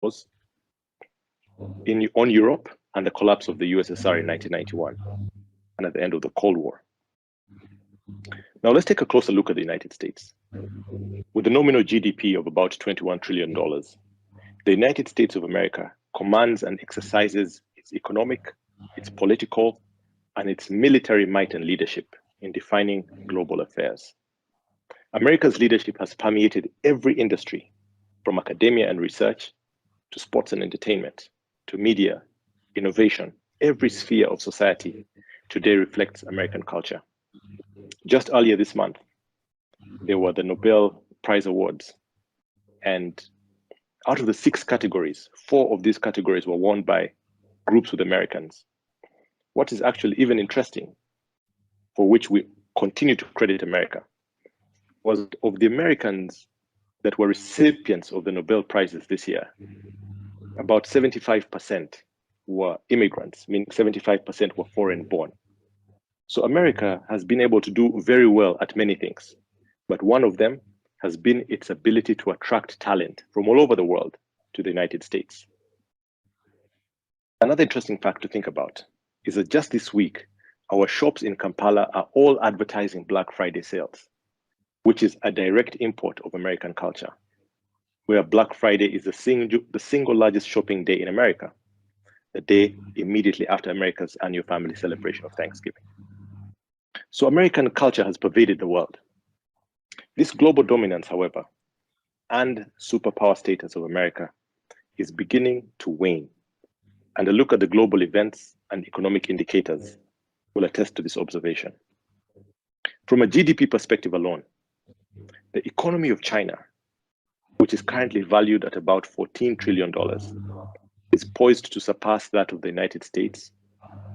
wars on Europe and the collapse of the USSR in 1991 and at the end of the Cold War. Now let's take a closer look at the United States. With a nominal GDP of about $21 trillion, the United States of America commands and exercises its economic, its political, and its military might and leadership in defining global affairs. America's leadership has permeated every industry, from academia and research to sports and entertainment, to media, innovation. Every sphere of society today reflects American culture. Just earlier this month, there were the Nobel Prize Awards, and out of the 6 categories, 4 of these categories were won by groups with Americans. What is actually even interesting, for which we continue to credit America, was of the Americans that were recipients of the Nobel Prizes this year, about 75% were immigrants, meaning 75% were foreign born. So America has been able to do very well at many things, but one of them has been its ability to attract talent from all over the world to the United States. Another interesting fact to think about is that just this week, our shops in Kampala are all advertising Black Friday sales, which is a direct import of American culture, where Black Friday is the single largest shopping day in America, the day immediately after America's annual family celebration of Thanksgiving. So American culture has pervaded the world. This global dominance, however, and superpower status of America is beginning to wane. And a look at the global events and economic indicators will attest to this observation. From a GDP perspective alone, the economy of China, which is currently valued at about $14 trillion, is poised to surpass that of the United States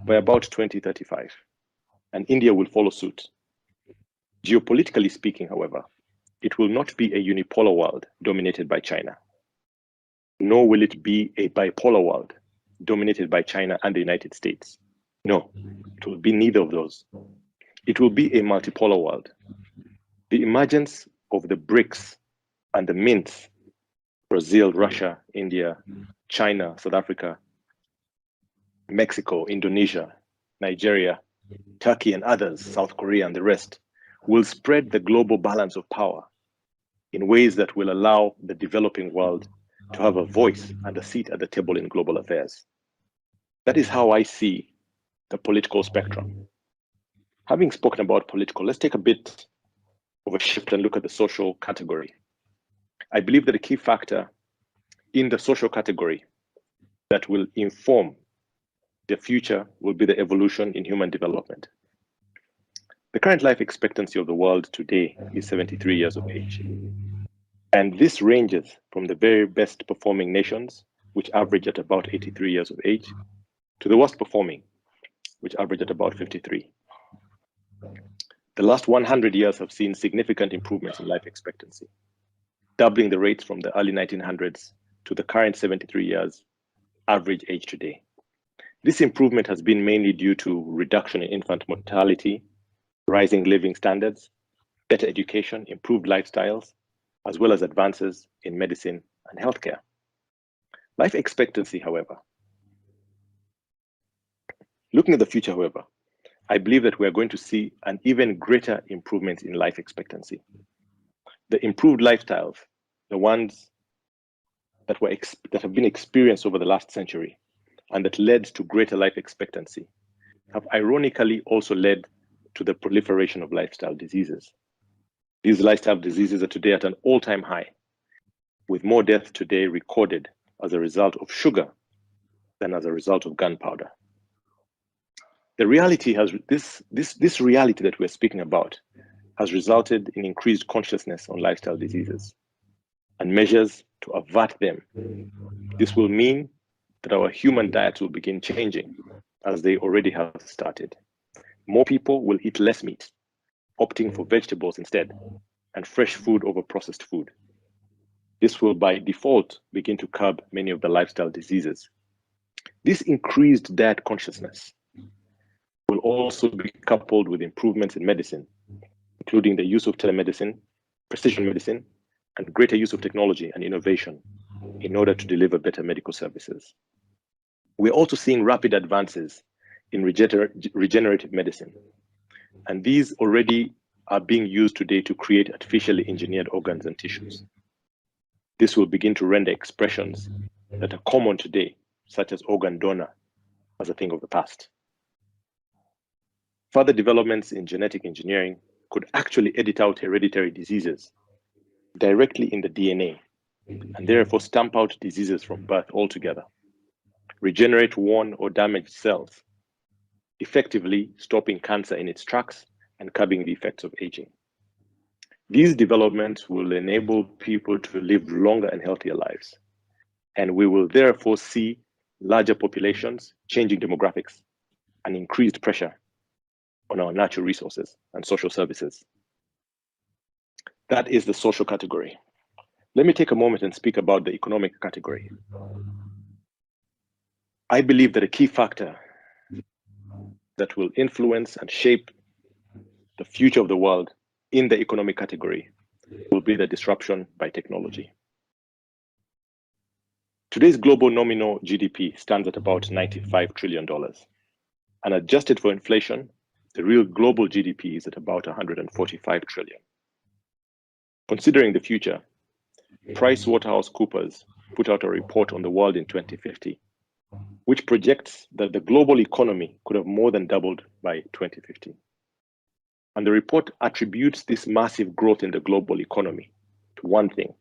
by about 2035, and India will follow suit. Geopolitically speaking, however, it will not be a unipolar world dominated by China, nor will it be a bipolar world dominated by China and the United States. No, it will be neither of those. It will be a multipolar world. The emergence of the BRICS and the mints, Brazil, Russia, India, China, South Africa, Mexico, Indonesia, Nigeria, Turkey and others, South Korea and the rest, will spread the global balance of power in ways that will allow the developing world to have a voice and a seat at the table in global affairs. That is how I see the political spectrum. Having spoken about political, let's take a bit of a shift and look at the social category. I believe that a key factor in the social category that will inform the future will be the evolution in human development. The current life expectancy of the world today is 73 years of age. And this ranges from the very best performing nations, which average at about 83 years of age, to the worst performing, which average at about 53. The last 100 years have seen significant improvements in life expectancy, doubling the rates from the early 1900s to the current 73 years average age today. This improvement has been mainly due to reduction in infant mortality, rising living standards, better education, improved lifestyles, as well as advances in medicine and healthcare. Life expectancy, however, looking at the future, however, I believe that we are going to see an even greater improvement in life expectancy. The improved lifestyles, the ones that have been experienced over the last century and that led to greater life expectancy, have ironically also led to the proliferation of lifestyle diseases. These lifestyle diseases are today at an all-time high, with more deaths today recorded as a result of sugar than as a result of gunpowder. The reality has this reality that we're speaking about has resulted in increased consciousness on lifestyle diseases and measures to avert them. This will mean that our human diets will begin changing, as they already have started. More people will eat less meat, opting for vegetables instead, and fresh food over processed food. This will by default begin to curb many of the lifestyle diseases. This increased diet consciousness will also be coupled with improvements in medicine, including the use of telemedicine, precision medicine, and greater use of technology and innovation in order to deliver better medical services. We're also seeing rapid advances in regenerative medicine, and these already are being used today to create artificially engineered organs and tissues. This will begin to render expressions that are common today, such as organ donor, as a thing of the past. Further developments in genetic engineering could actually edit out hereditary diseases directly in the DNA, and therefore stamp out diseases from birth altogether, regenerate worn or damaged cells, effectively stopping cancer in its tracks and curbing the effects of aging. These developments will enable people to live longer and healthier lives, and we will therefore see larger populations, changing demographics, and increased pressure on our natural resources and social services. That is the social category. Let me take a moment and speak about the economic category. I believe that a key factor that will influence and shape the future of the world in the economic category will be the disruption by technology. Today's global nominal GDP stands at about $95 trillion. And adjusted for inflation, the real global GDP is at about 145 trillion. Considering the future, PricewaterhouseCoopers put out a report on the world in 2050, which projects that the global economy could have more than doubled by 2050. And the report attributes this massive growth in the global economy to one thing: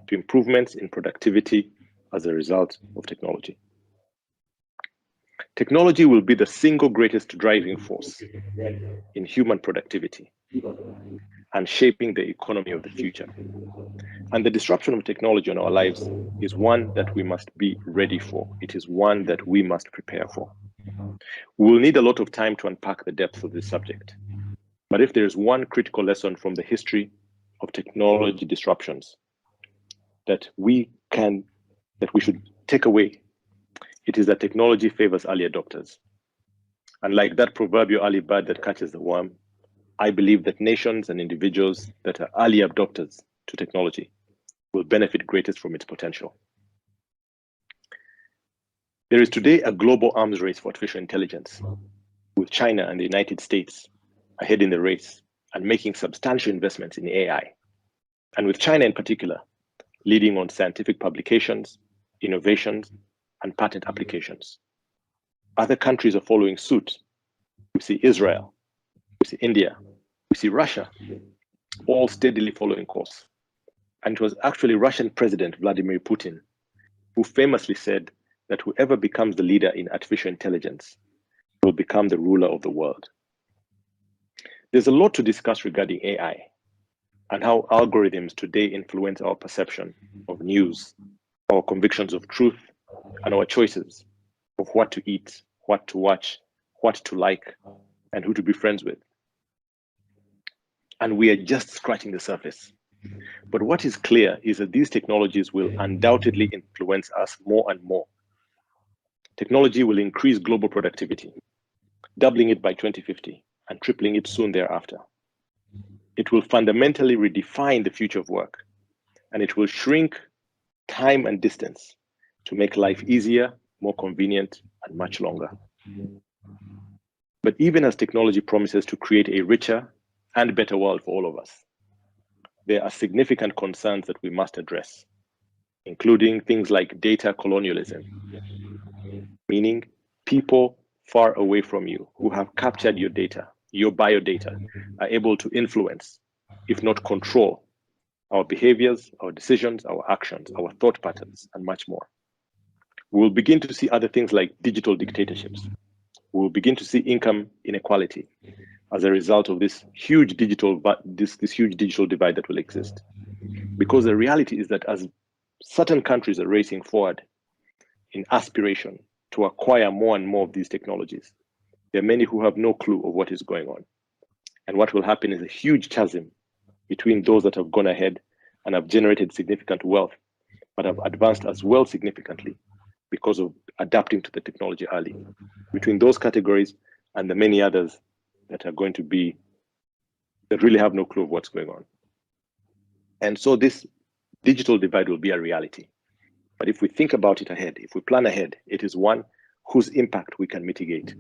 to improvements in productivity as a result of technology. Technology will be the single greatest driving force in human productivity and shaping the economy of the future. And the disruption of technology on our lives is one that we must be ready for. It is one that we must prepare for. We will need a lot of time to unpack the depth of this subject. But if there is one critical lesson from the history of technology disruptions that we should take away, it is that technology favors early adopters. And like that proverbial early bird that catches the worm, I believe that nations and individuals that are early adopters to technology will benefit greatest from its potential. There is today a global arms race for artificial intelligence, with China and the United States ahead in the race and making substantial investments in AI. And with China in particular, leading on scientific publications, innovations, and patent applications. Other countries are following suit. We see Israel, we see India, we see Russia, all steadily following course. And it was actually Russian President Vladimir Putin who famously said that whoever becomes the leader in artificial intelligence will become the ruler of the world. There's a lot to discuss regarding AI and how algorithms today influence our perception of news, our convictions of truth, and our choices of what to eat, what to watch, what to like, and who to be friends with. And we are just scratching the surface. But what is clear is that these technologies will undoubtedly influence us more and more. Technology will increase global productivity, doubling it by 2050 and tripling it soon thereafter. It will fundamentally redefine the future of work, and it will shrink time and distance to make life easier, more convenient, and much longer. But even as technology promises to create a richer and better world for all of us, there are significant concerns that we must address, including things like data colonialism, meaning people far away from you who have captured your data, your biodata, are able to influence, if not control, our behaviors, our decisions, our actions, our thought patterns, and much more. We will begin to see other things like digital dictatorships. We will begin to see income inequality as a result of this huge digital divide that will exist. Because the reality is that as certain countries are racing forward in aspiration to acquire more and more of these technologies, there are many who have no clue of what is going on. And what will happen is a huge chasm between those that have gone ahead and have generated significant wealth, but have advanced as well significantly because of adapting to the technology early, between those categories and the many others that are going to be, that really have no clue of what's going on. And so this digital divide will be a reality. But if we think about it ahead, if we plan ahead, it is one whose impact we can mitigate.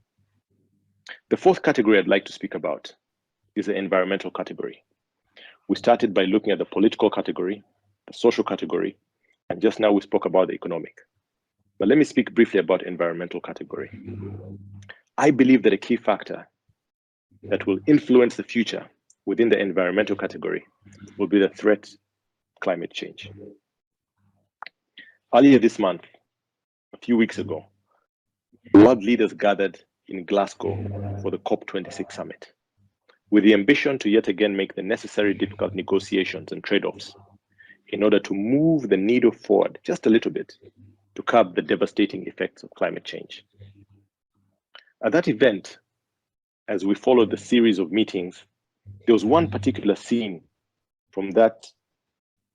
The fourth category I'd like to speak about is the environmental category. We started by looking at the political category, the social category, and just now we spoke about the economic. But let me speak briefly about environmental category. I believe that a key factor that will influence the future within the environmental category will be the threat climate change. Earlier this month, a few weeks ago, world leaders gathered in Glasgow for the COP26 summit, with the ambition to yet again make the necessary difficult negotiations and trade-offs in order to move the needle forward just a little bit to curb the devastating effects of climate change. At that event, as we followed the series of meetings, there was one particular scene from that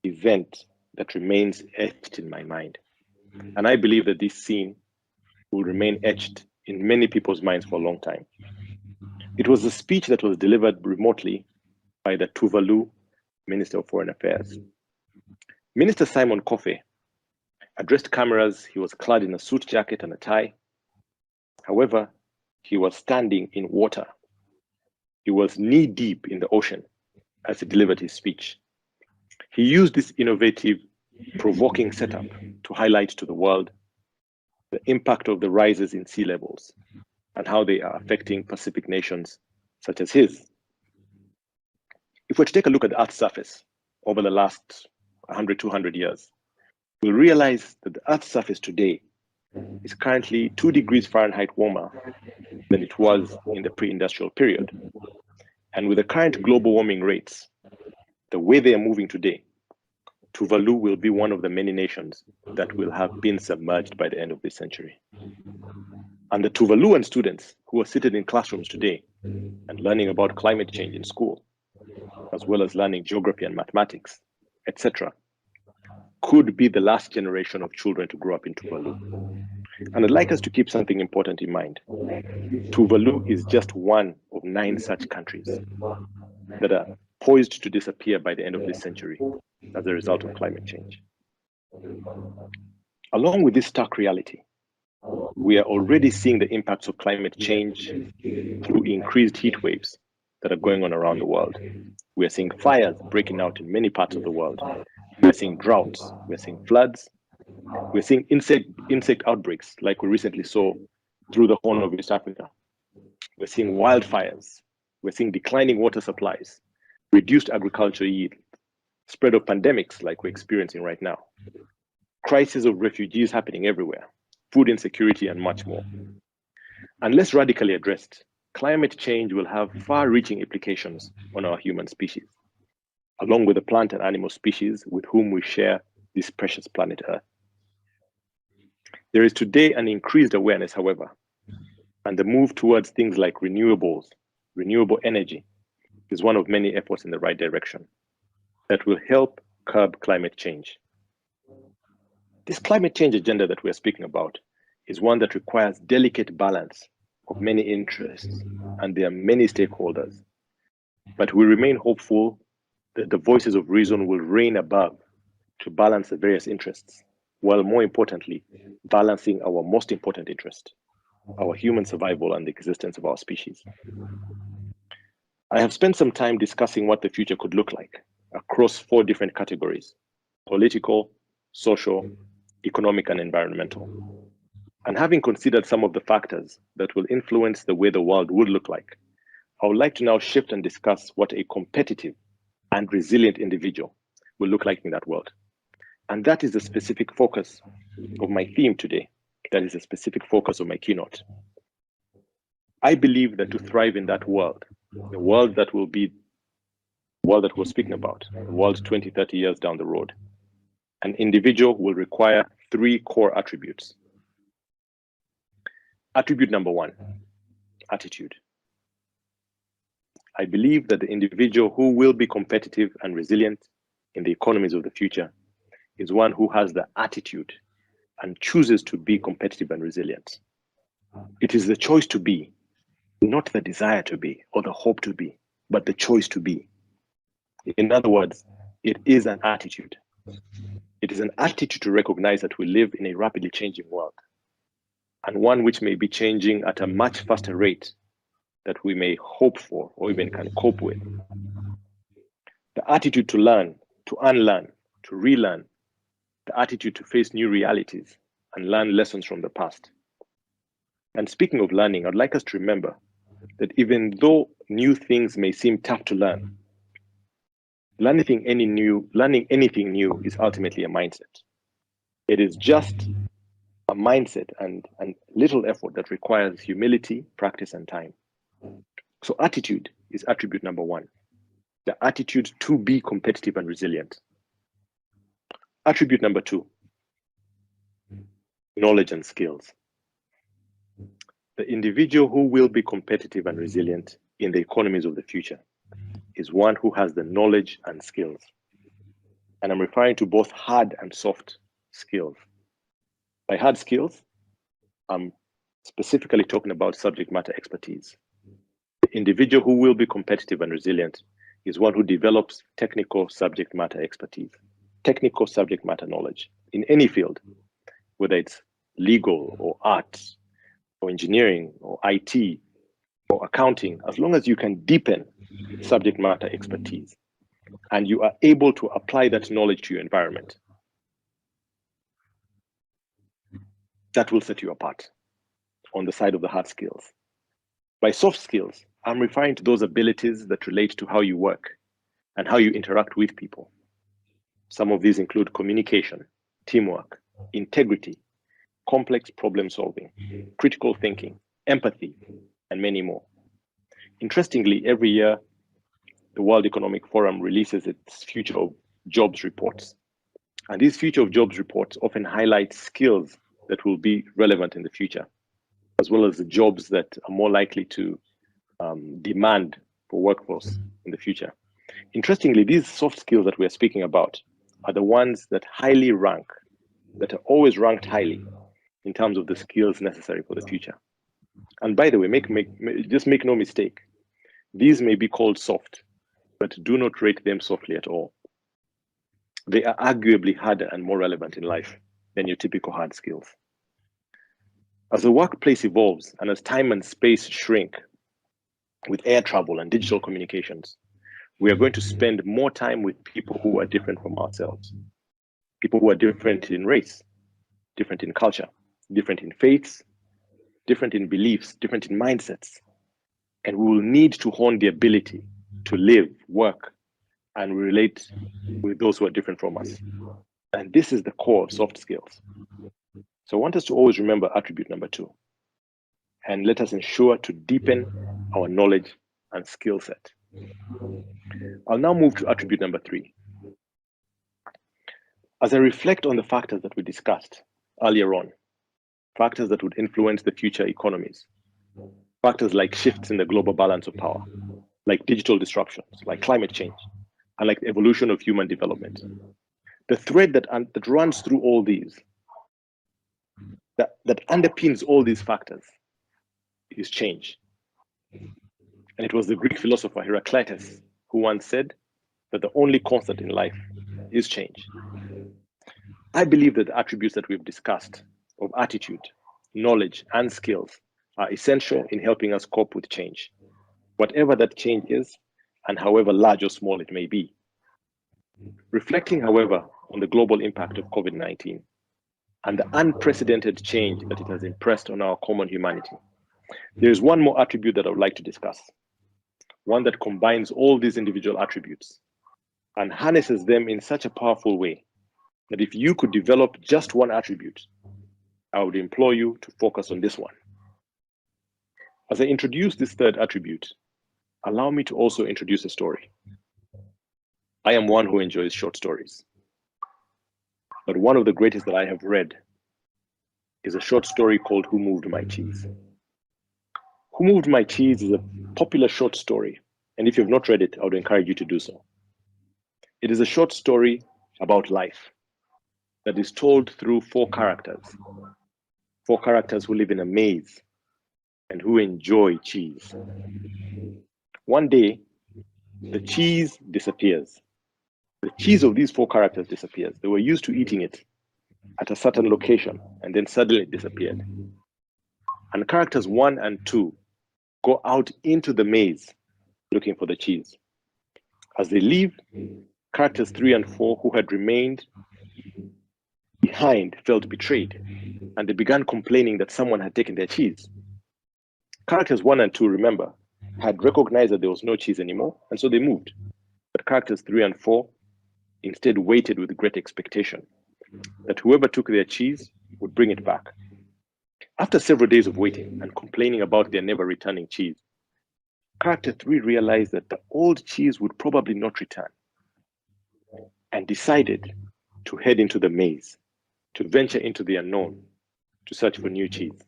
event that remains etched in my mind. And I believe that this scene will remain etched in many people's minds for a long time. It was a speech that was delivered remotely by the Tuvalu Minister of Foreign Affairs. Minister Simon Kofe addressed cameras. He was clad in a suit jacket and a tie. However, he was standing in water. He was knee deep in the ocean as he delivered his speech. He used this innovative, provoking setup to highlight to the world the impact of the rises in sea levels and how they are affecting Pacific nations such as his. If we're to take a look at the Earth's surface over the last 100, 200 years, we'll realize that the Earth's surface today is currently 2 degrees Fahrenheit warmer than it was in the pre-industrial period. And with the current global warming rates, the way they are moving today, Tuvalu will be one of the many nations that will have been submerged by the end of this century. And the Tuvaluan students who are seated in classrooms today and learning about climate change in school, as well as learning geography and mathematics, etc., could be the last generation of children to grow up in Tuvalu. And I'd like us to keep something important in mind. Tuvalu is just one of 9 such countries that are poised to disappear by the end of this century as a result of climate change. Along with this stark reality, we are already seeing the impacts of climate change through increased heat waves that are going on around the world. We are seeing fires breaking out in many parts of the world. We are seeing droughts, we are seeing floods, we're seeing insect outbreaks like we recently saw through the Horn of East Africa. We're seeing wildfires, we're seeing declining water supplies, reduced agriculture yield, spread of pandemics like we're experiencing right now, crisis of refugees happening everywhere, food insecurity, and much more. Unless radically addressed, climate change will have far-reaching implications on our human species, along with the plant and animal species with whom we share this precious planet Earth. There is today an increased awareness, however, and the move towards things like renewables, renewable energy, is one of many efforts in the right direction that will help curb climate change. This climate change agenda that we are speaking about is one that requires delicate balance of many interests, and there are many stakeholders. But we remain hopeful that the voices of reason will reign above to balance the various interests, while more importantly, balancing our most important interest, our human survival and the existence of our species. I have spent some time discussing what the future could look like across 4 different categories: political, social, economic, and environmental. And having considered some of the factors that will influence the way the world would look like, I would like to now shift and discuss what a competitive and resilient individual will look like in that world. And that is the specific focus of my theme today. That is the specific focus of my keynote. I believe that to thrive in that world, the world that will be the world that we're speaking about, the world 20, 30 years down the road, an individual will require 3 core attributes. Attribute number 1, attitude. I believe that the individual who will be competitive and resilient in the economies of the future is one who has the attitude and chooses to be competitive and resilient. It is the choice to be, not the desire to be or the hope to be, but the choice to be. In other words, it is an attitude. It is an attitude to recognize that we live in a rapidly changing world, and one which may be changing at a much faster rate that we may hope for or even can cope with. The attitude to learn, to unlearn, to relearn, the attitude to face new realities and learn lessons from the past. And speaking of learning, I'd like us to remember that even though new things may seem tough to learn, learning anything new is ultimately a mindset. It is just a mindset and little effort that requires humility, practice, and time. So attitude is attribute number one, the attitude to be competitive and resilient. Attribute number two, knowledge and skills. The individual who will be competitive and resilient in the economies of the future is one who has the knowledge and skills. And I'm referring to both hard and soft skills. By hard skills, I'm specifically talking about subject matter expertise. The individual who will be competitive and resilient is one who develops technical subject matter expertise, technical subject matter knowledge in any field, whether it's legal or arts or engineering or IT or accounting, as long as you can deepen subject matter expertise and you are able to apply that knowledge to your environment, that will set you apart on the side of the hard skills. By soft skills, I'm referring to those abilities that relate to how you work and how you interact with people. Some of these include communication, teamwork, integrity, complex problem solving, critical thinking, empathy, and many more. Interestingly, every year, the World Economic Forum releases its Future of Jobs reports. And these Future of Jobs reports often highlight skills that will be relevant in the future, as well as the jobs that are more likely to demand for workforce in the future. Interestingly, these soft skills that we're speaking about are the ones that highly rank, that are always ranked highly in terms of the skills necessary for the future. And by the way, just make no mistake, these may be called soft, but do not rate them softly at all. They are arguably harder and more relevant in life than your typical hard skills. As the workplace evolves and as time and space shrink with air travel and digital communications, we are going to spend more time with people who are different from ourselves, people who are different in race, different in culture, different in faiths, different in beliefs, different in mindsets. And we will need to hone the ability to live, work, and relate with those who are different from us. And this is the core of soft skills. So I want us to always remember attribute number two, and let us ensure to deepen our knowledge and skill set. I'll now move to attribute number three. As I reflect on the factors that we discussed earlier on, factors that would influence the future economies, factors like shifts in the global balance of power, like digital disruptions, like climate change, and like the evolution of human development. The thread that runs through all these, that underpins all these factors, is change. And it was the Greek philosopher Heraclitus who once said that the only constant in life is change. I believe that the attributes that we've discussed of attitude, knowledge, and skills are essential in helping us cope with change, whatever that change is, and however large or small it may be. Reflecting, however, on the global impact of COVID-19 and the unprecedented change that it has impressed on our common humanity, there is one more attribute that I would like to discuss, one that combines all these individual attributes and harnesses them in such a powerful way that if you could develop just one attribute, I would implore you to focus on this one. As I introduce this third attribute, allow me to also introduce a story. I am one who enjoys short stories, but one of the greatest that I have read is a short story called Who Moved My Cheese? Who Moved My Cheese is a popular short story, and if you've not read it, I would encourage you to do so. It is a short story about life that is told through four characters who live in a maze and who enjoy cheese. One day, the cheese disappears. The cheese of these four characters disappears. They were used to eating it at a certain location, and then suddenly it disappeared. And characters 1 and 2 go out into the maze looking for the cheese. As they leave, characters 3 and 4 who had remained behind felt betrayed, and they began complaining that someone had taken their cheese. Characters 1 and 2, remember, had recognized that there was no cheese anymore, and so they moved. But characters 3 and 4 instead waited with great expectation that whoever took their cheese would bring it back. After several days of waiting and complaining about their never returning cheese, character 3 realized that the old cheese would probably not return and decided to head into the maze, to venture into the unknown, to search for new cheese.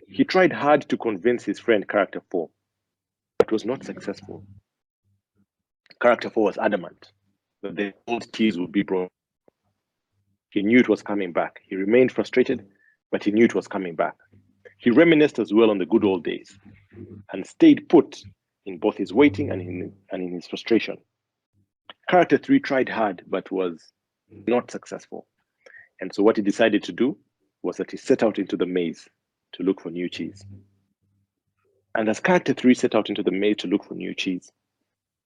He tried hard to convince his friend character 4, but was not successful. Character 4 was adamant that the old cheese would be brought. He knew it was coming back. He remained frustrated, but he knew it was coming back. He reminisced as well on the good old days and stayed put in both his waiting and in his frustration. Character 3 tried hard, but was not successful. And so what he decided to do was that he set out into the maze to look for new cheese. And as character 3 set out into the maze to look for new cheese,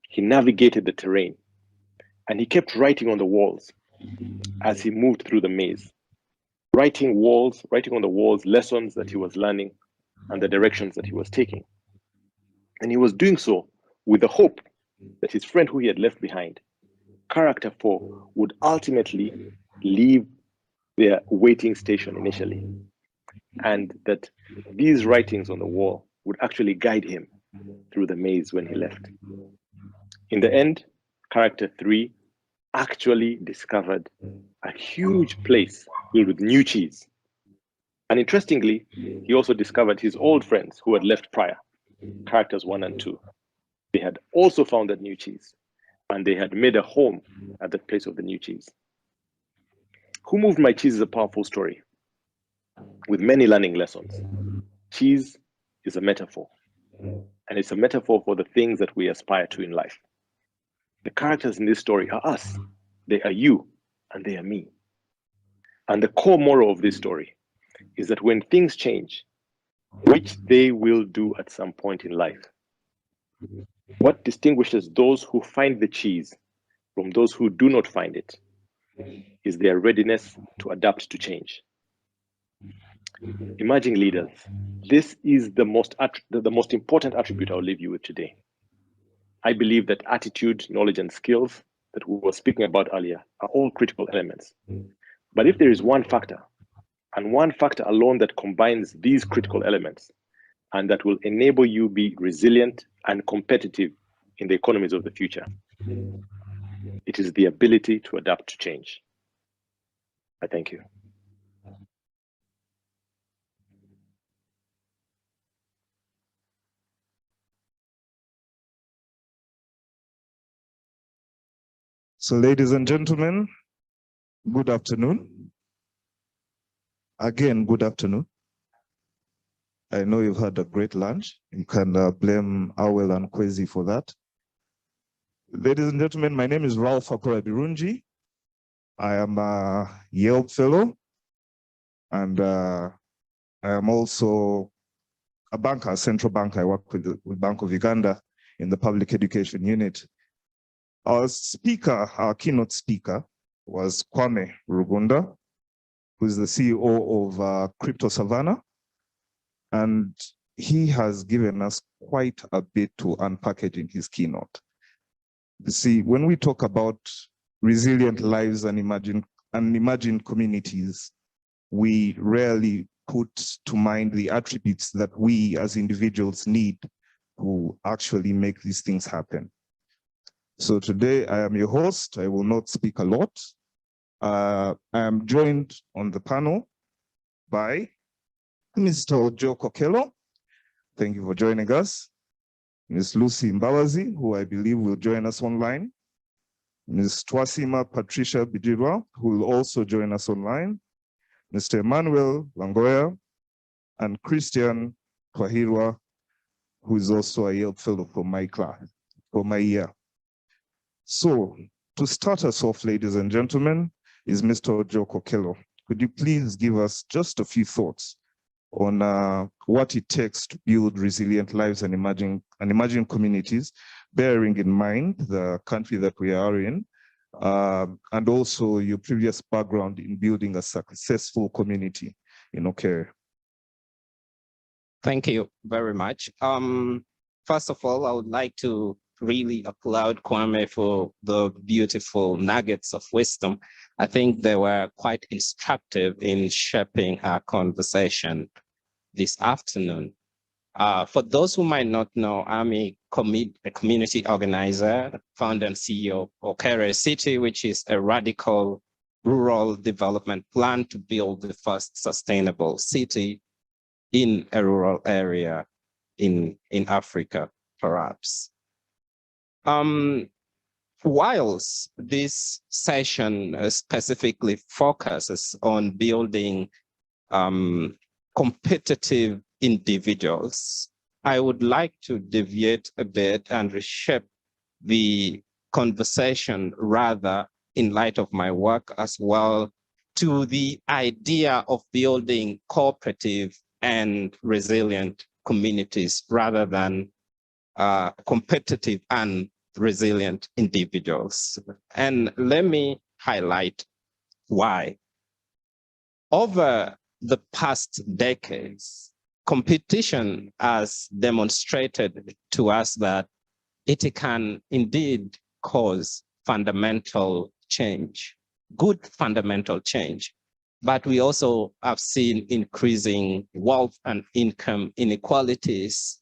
he navigated the terrain and he kept writing on the walls as he moved through the maze, writing on the walls lessons that he was learning and the directions that he was taking. And he was doing so with the hope that his friend who he had left behind, character 4, would ultimately leave their waiting station initially, and that these writings on the wall would actually guide him through the maze when he left. In the end, character 3 actually discovered a huge place filled with new cheese. And interestingly, he also discovered his old friends who had left prior, characters 1 and 2. They had also found that new cheese, and they had made a home at the place of the new cheese. Who Moved My Cheese is a powerful story with many learning lessons. Cheese is a metaphor, and it's a metaphor for the things that we aspire to in life. The characters in this story are us. They are you, and they are me. And the core moral of this story is that when things change, which they will do at some point in life, what distinguishes those who find the cheese from those who do not find it is their readiness to adapt to change. Emerging leaders, this is the most important attribute I'll leave you with today. I believe that attitude, knowledge, and skills that we were speaking about earlier are all critical elements. But if there is one factor, and one factor alone that combines these critical elements, and that will enable you be resilient and competitive in the economies of the future, it is the ability to adapt to change. I thank you. So, ladies and gentlemen, good afternoon. Again, good afternoon. I know you've had a great lunch. You can blame Awel and Kwezi for that. Ladies and gentlemen, my name is Ralph Akorabirungi. I am a YELP fellow, and I am also a banker, a central banker. I work with the Bank of Uganda in the public education unit. Our speaker, our keynote speaker, was Kwame Rugunda, who is the CEO of Crypto Savannah. And he has given us quite a bit to unpackage in his keynote. You see, when we talk about resilient lives and imagined communities, we rarely put to mind the attributes that we as individuals need to actually make these things happen. So today I am your host. I will not speak a lot. I am joined on the panel by Mr. Ojok Okello. Thank you for joining us. Ms. Lucy Mbabazi, who I believe will join us online. Ms. Twasiima Patricia Bigirwa, who will also join us online. Mr. Emmanuel Langoya, and Christian Twahirwa, who is also a YELP fellow for my class, for my year. So To start us off, ladies and gentlemen, is Mr. Ojok Okello. Could you please give us just a few thoughts on what it takes to build resilient lives and emerging communities, bearing in mind the country that we are in, and also your previous background in building a successful community in Okere? Thank you very much. First of all, I would like to really applaud Kwame for the beautiful nuggets of wisdom. I think they were quite instructive in shaping our conversation this afternoon. For those who might not know, I'm a community organizer, founder and CEO of Okere City, which is a radical rural development plan to build the first sustainable city in a rural area in Africa, perhaps. Whilst this session specifically focuses on building competitive individuals, I would like to deviate a bit and reshape the conversation rather in light of my work as well to the idea of building cooperative and resilient communities rather than competitive and resilient individuals. And let me highlight why. Over the past decades, competition has demonstrated to us that it can indeed cause fundamental change, good fundamental change. But we also have seen increasing wealth and income inequalities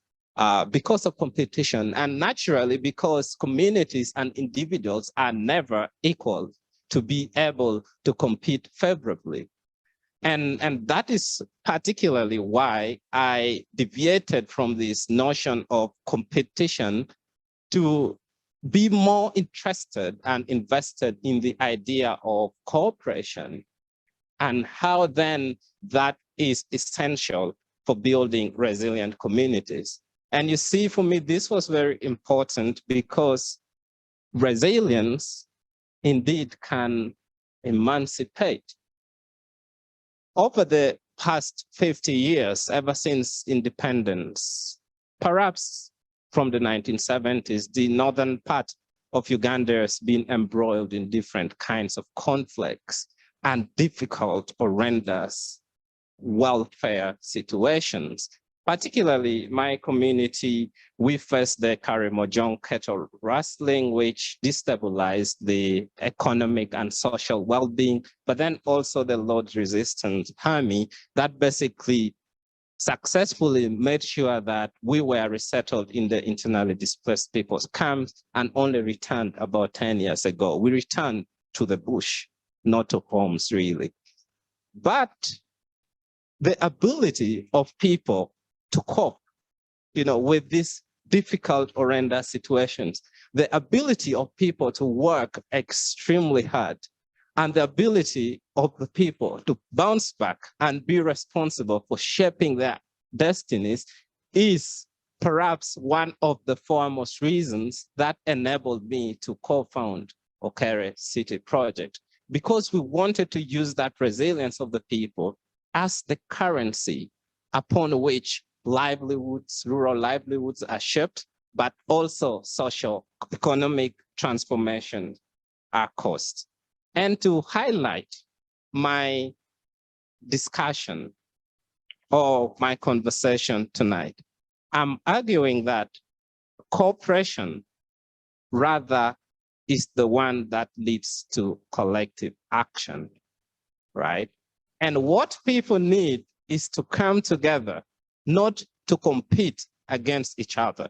because of competition, and naturally because communities and individuals are never equal to be able to compete favorably. And that is particularly why I deviated from this notion of competition to be more interested and invested in the idea of cooperation and how then that is essential for building resilient communities. And you see, for me, this was very important because resilience indeed can emancipate. Over the past 50 years, ever since independence, perhaps from the 1970s, the northern part of Uganda has been embroiled in different kinds of conflicts and difficult, horrendous welfare situations. Particularly my community, we faced the Karimojong cattle rustling, which destabilized the economic and social well-being, but then also the Lord's Resistance Army that basically successfully made sure that we were resettled in the internally displaced people's camps and only returned about 10 years ago. We returned to the bush, not to homes really. But the ability of people to cope, with these difficult, horrendous situations, the ability of people to work extremely hard, and the ability of the people to bounce back and be responsible for shaping their destinies is perhaps one of the foremost reasons that enabled me to co-found Okere City Project, because we wanted to use that resilience of the people as the currency upon which rural livelihoods are shaped, but also social economic transformations are caused. And to highlight my discussion or my conversation tonight, I'm arguing that cooperation rather is the one that leads to collective action, right? And what people need is to come together, not to compete against each other.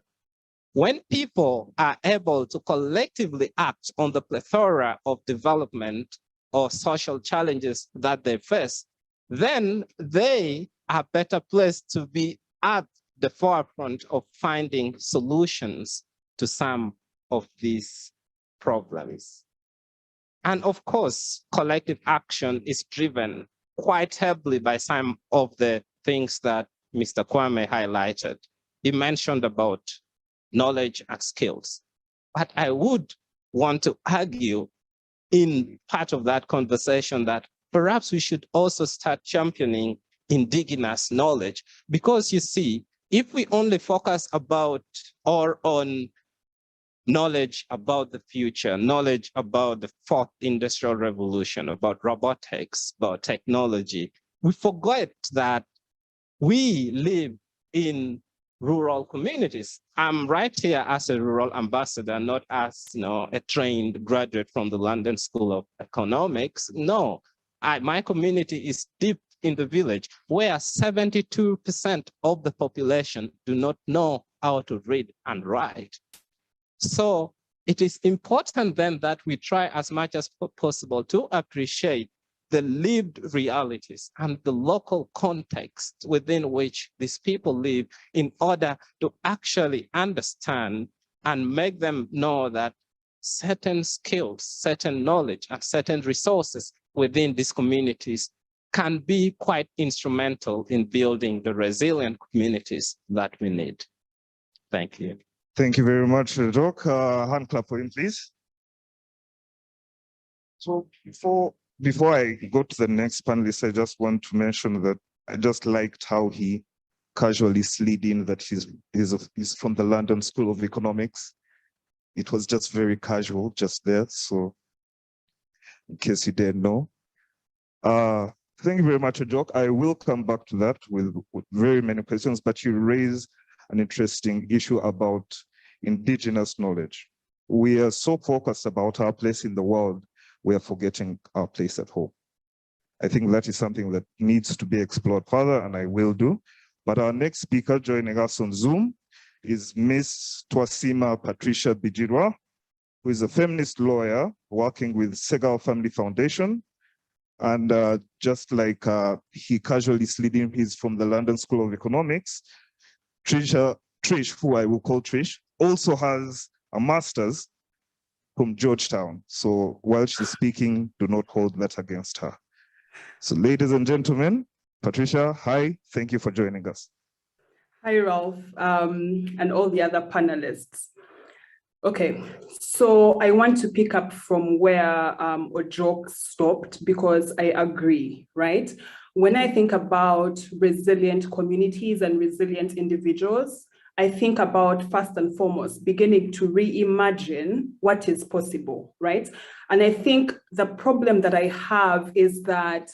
When people are able to collectively act on the plethora of development or social challenges that they face, then they are better placed to be at the forefront of finding solutions to some of these problems. And of course, collective action is driven quite heavily by some of the things that Mr. Kwame highlighted. He mentioned about knowledge and skills. But I would want to argue in part of that conversation that perhaps we should also start championing indigenous knowledge. Because you see, if we only focus about or on knowledge about the future, knowledge about the fourth industrial revolution, about robotics, about technology, we forget that we live in rural communities. I'm right here as a rural ambassador, not as a trained graduate from the London School of Economics. No, my community is deep in the village where 72% of the population do not know how to read and write. So it is important then that we try as much as possible to appreciate the lived realities and the local context within which these people live in order to actually understand and make them know that certain skills, certain knowledge, and certain resources within these communities can be quite instrumental in building the resilient communities that we need. Thank you. Thank you very much, Ojok. Hand clap for him, please. So before I go to the next panelist, I just want to mention that I just liked how he casually slid in that he's from the London School of Economics. It was just very casual, just there. So in case you didn't know. Thank you very much, Ojok. I will come back to that with very many questions, but you raise an interesting issue about indigenous knowledge. We are so focused about our place in the world, we are forgetting our place at home. I think that is something that needs to be explored further, and I will do. But our next speaker joining us on Zoom is Miss Twasiima Patricia Bigirwa, who is a feminist lawyer working with Segal Family Foundation. And just like he casually slid in, he's from the London School of Economics. Trish, who I will call Trish, also has a master's from Georgetown. So while she's speaking, do not hold that against her. So ladies and gentlemen, Patricia, hi, thank you for joining us. Hi, Ralph, and all the other panelists. Okay, so I want to pick up from where Ojok stopped, because I agree, right? When I think about resilient communities and resilient individuals, I think about, first and foremost, beginning to reimagine what is possible, right? And I think the problem that I have is that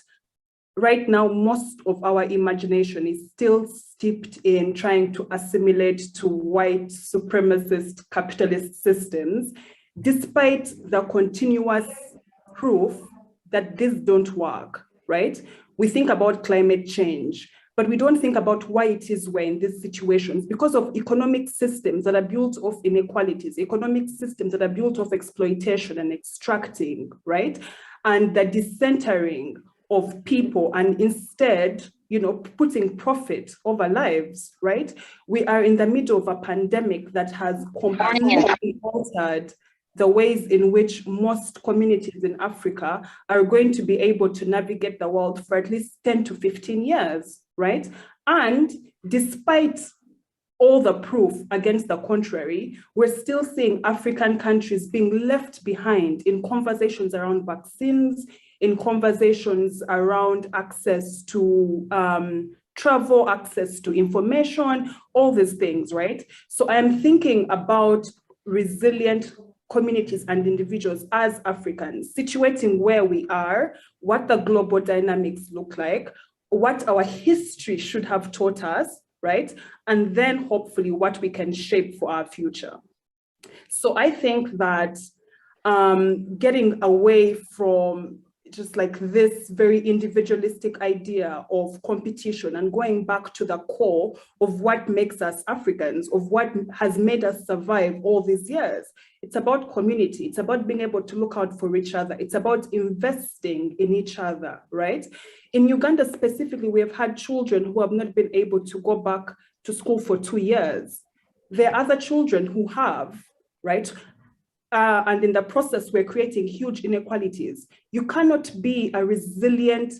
right now, most of our imagination is still steeped in trying to assimilate to white supremacist capitalist systems, despite the continuous proof that these don't work, right? We think about climate change, but we don't think about why it is we're in these situations, because of economic systems that are built of inequalities, economic systems that are built of exploitation and extracting, right? And the decentering of people, and instead, putting profit over lives, right? We are in the middle of a pandemic that has completely altered the ways in which most communities in Africa are going to be able to navigate the world for at least 10 to 15 years, right? And despite all the proof against the contrary, we're still seeing African countries being left behind in conversations around vaccines, in conversations around access to travel, access to information, all these things, right? So I'm thinking about resilient communities and individuals as Africans, situating where we are, what the global dynamics look like, what our history should have taught us, right? And then hopefully what we can shape for our future. So I think that getting away from just like this very individualistic idea of competition and going back to the core of what makes us Africans, of what has made us survive all these years. It's about community. It's about being able to look out for each other. It's about investing in each other, right? In Uganda specifically, we have had children who have not been able to go back to school for 2 years. There are other children who have, right? And in the process, we're creating huge inequalities. You cannot be a resilient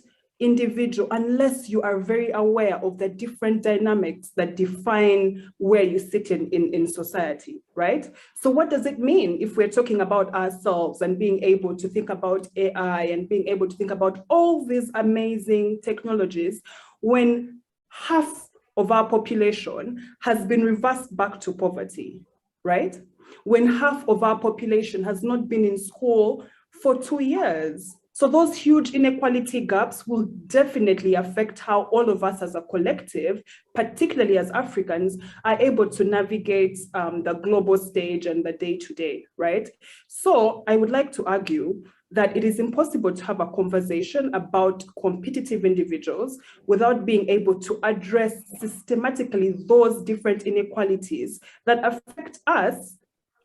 individual unless you are very aware of the different dynamics that define where you sit in society, right? So what does it mean if we're talking about ourselves and being able to think about AI and being able to think about all these amazing technologies when half of our population has been reversed back to poverty, right? When half of our population has not been in school for 2 years. So those huge inequality gaps will definitely affect how all of us as a collective, particularly as Africans, are able to navigate the global stage and the day-to-day, right? So I would like to argue that it is impossible to have a conversation about competitive individuals without being able to address systematically those different inequalities that affect us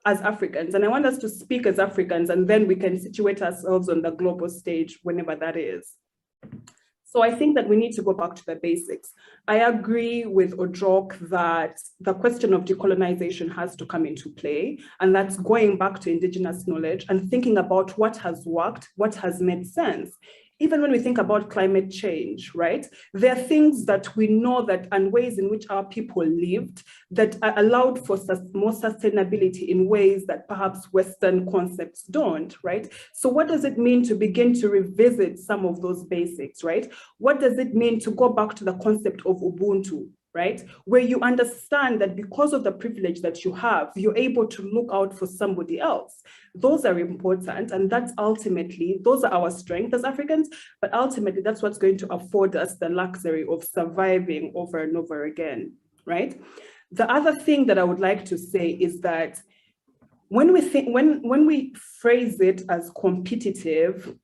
as Africans. And I want us to speak as Africans, and then we can situate ourselves on the global stage whenever that is. So I think that we need to go back to the basics. I agree with Ojok that the question of decolonization has to come into play, and that's going back to indigenous knowledge and thinking about what has worked, what has made sense. Even when we think about climate change, right? There are things that we know that and ways in which our people lived that allowed for more sustainability in ways that perhaps Western concepts don't, right? So what does it mean to begin to revisit some of those basics, right? What does it mean to go back to the concept of Ubuntu, right? Where you understand that because of the privilege that you have, you're able to look out for somebody else. Those are important, and that's ultimately, those are our strengths as Africans, but ultimately that's what's going to afford us the luxury of surviving over and over again, right? The other thing that I would like to say is that when we phrase it as competitive,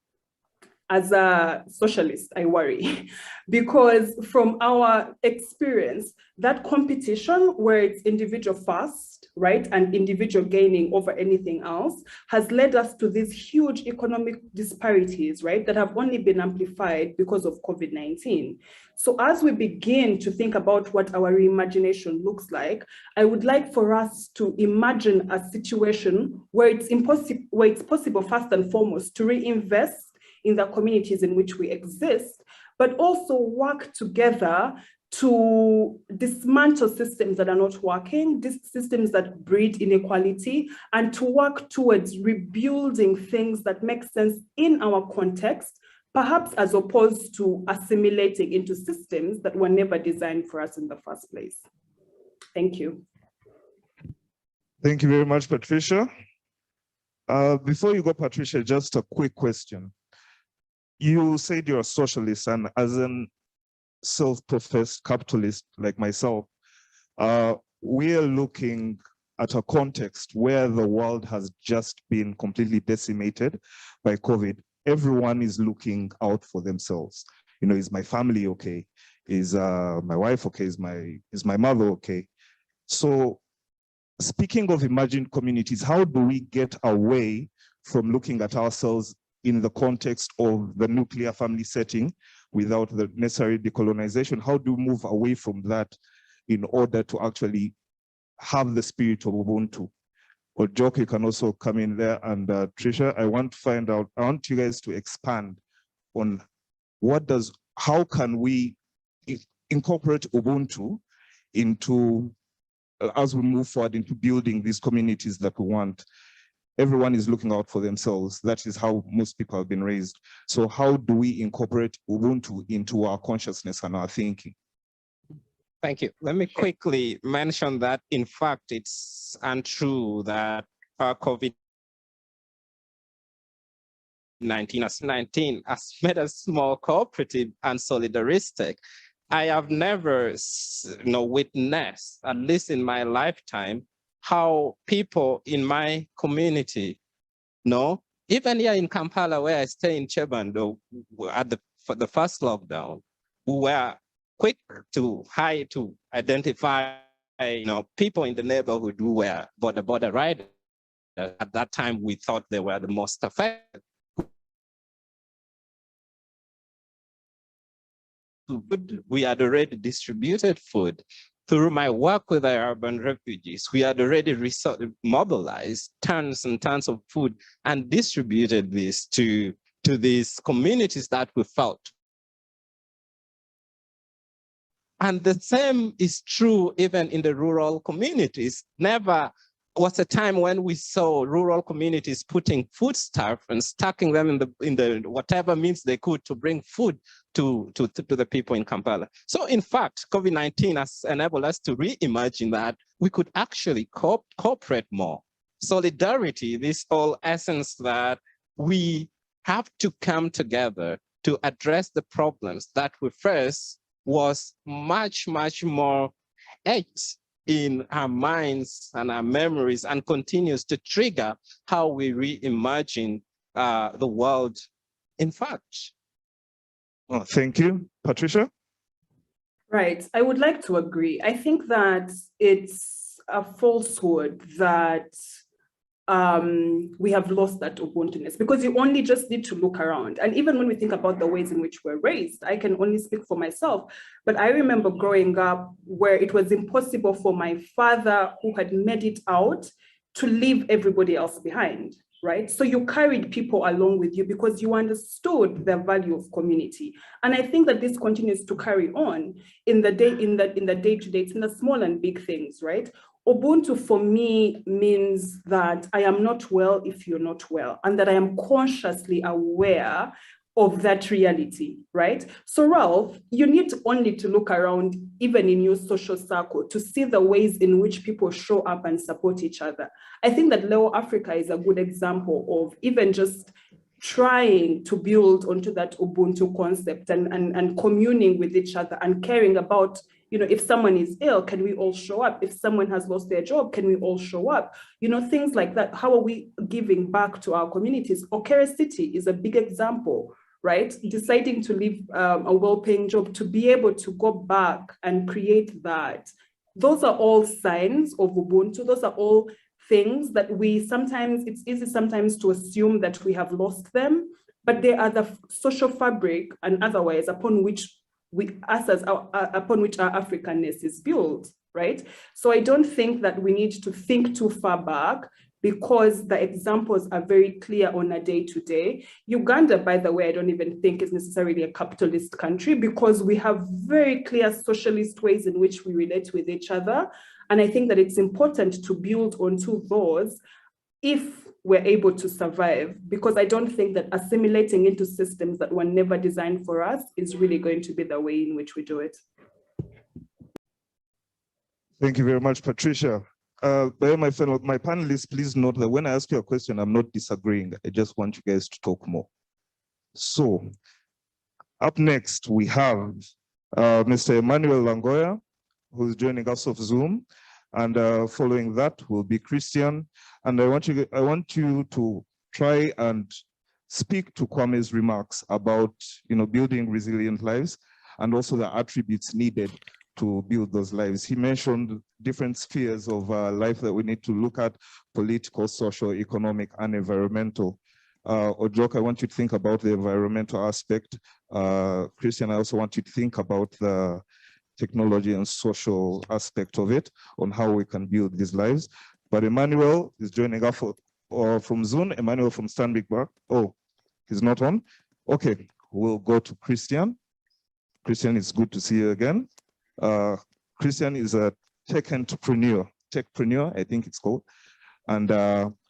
as a socialist, I worry, because from our experience, that competition where it's individual first, right, and individual gaining over anything else has led us to these huge economic disparities, right, that have only been amplified because of COVID-19. So as we begin to think about what our reimagination looks like, I would like for us to imagine a situation where it's possible first and foremost to reinvest in the communities in which we exist, but also work together to dismantle systems that are not working, systems that breed inequality, and to work towards rebuilding things that make sense in our context, perhaps as opposed to assimilating into systems that were never designed for us in the first place. Thank you. Thank you very much, Patricia. Before you go, Patricia, just a quick question. You said you're a socialist, and as a self-professed capitalist like myself, we are looking at a context where the world has just been completely decimated by COVID. Everyone is looking out for themselves. You know, is my family okay? Is my wife okay? Is my mother okay? So speaking of emerging communities, how do we get away from looking at ourselves in the context of the nuclear family setting without the necessary decolonization? How do we move away from that in order to actually have the spirit of Ubuntu? Ojok, you can also come in there, and Trisha, I want you guys to expand on how can we incorporate Ubuntu into, as we move forward into building these communities that we want. Everyone is looking out for themselves. That is how most people have been raised. So how do we incorporate Ubuntu into our consciousness and our thinking? Thank you. Let me quickly mention that, in fact, it's untrue that COVID-19 has made us more cooperative and solidaristic. I have never witnessed, at least in my lifetime, how people in my community, even here in Kampala, where I stay in Chebando, for the first lockdown, we were quick to identify, people in the neighborhood who were border riders. At that time, we thought they were the most affected. We had already distributed food. Through my work with the urban refugees, we had already mobilized tons and tons of food and distributed this to these communities that we felt And the same is true even in the rural communities. Never was a time when we saw rural communities putting foodstuff and stacking them in the whatever means they could to bring food to the people in Kampala. So in fact, COVID-19 has enabled us to reimagine that we could actually cooperate more. Solidarity, this whole essence that we have to come together to address the problems that we face was much, much more etched in our minds and our memories and continues to trigger how we reimagine the world. In fact. Oh, thank you. Patricia? Right, I would like to agree. I think that it's a falsehood that we have lost that Ubuntu-ness, because you only just need to look around. And even when we think about the ways in which we're raised, I can only speak for myself, but I remember growing up where it was impossible for my father, who had made it out, to leave everybody else behind, right? So you carried people along with you because you understood the value of community. And I think that this continues to carry on in the day-to-day, it's in the small and big things, right? Ubuntu for me means that I am not well if you're not well, and that I am consciously aware of that reality, right? So Ralph, you need only to look around, even in your social circle, to see the ways in which people show up and support each other. I think that Leo Africa is a good example of even just trying to build onto that Ubuntu concept and communing with each other and caring about, you know, if someone is ill, can we all show up? If someone has lost their job, can we all show up? You know, things like that. How are we giving back to our communities? Okere City is a big example, right? Deciding to leave a well-paying job to be able to go back and create that. Those are all signs of Ubuntu. Those are all things that we sometimes, it's easy sometimes to assume that we have lost them, but they are the social fabric and otherwise upon which our Africanness is built, right? So I don't think that we need to think too far back, because the examples are very clear on a day-to-day. Uganda, by the way, I don't even think is necessarily a capitalist country, because we have very clear socialist ways in which we relate with each other. And I think that it's important to build onto those if we're able to survive, because I don't think that assimilating into systems that were never designed for us is really going to be the way in which we do it. Thank you very much, Patricia. My panelists, please note that when I ask you a question, I'm not disagreeing. I just want you guys to talk more. So, up next, we have Mr. Emmanuel Langoya, who's joining us off Zoom. And following that will be Christian. And I want you to try and speak to Kwame's remarks about, you know, building resilient lives and also the attributes needed to build those lives. He mentioned different spheres of life that we need to look at: political, social, economic, and environmental. Ojok, I want you to think about the environmental aspect. Christian, I also want you to think about the technology and social aspect of it, on how we can build these lives. But Emmanuel is joining us from Zoom. Emmanuel from Stanbic. Oh, he's not on. Okay, we'll go to Christian. Christian, it's good to see you again. Christian is a techpreneur, I think it's called. And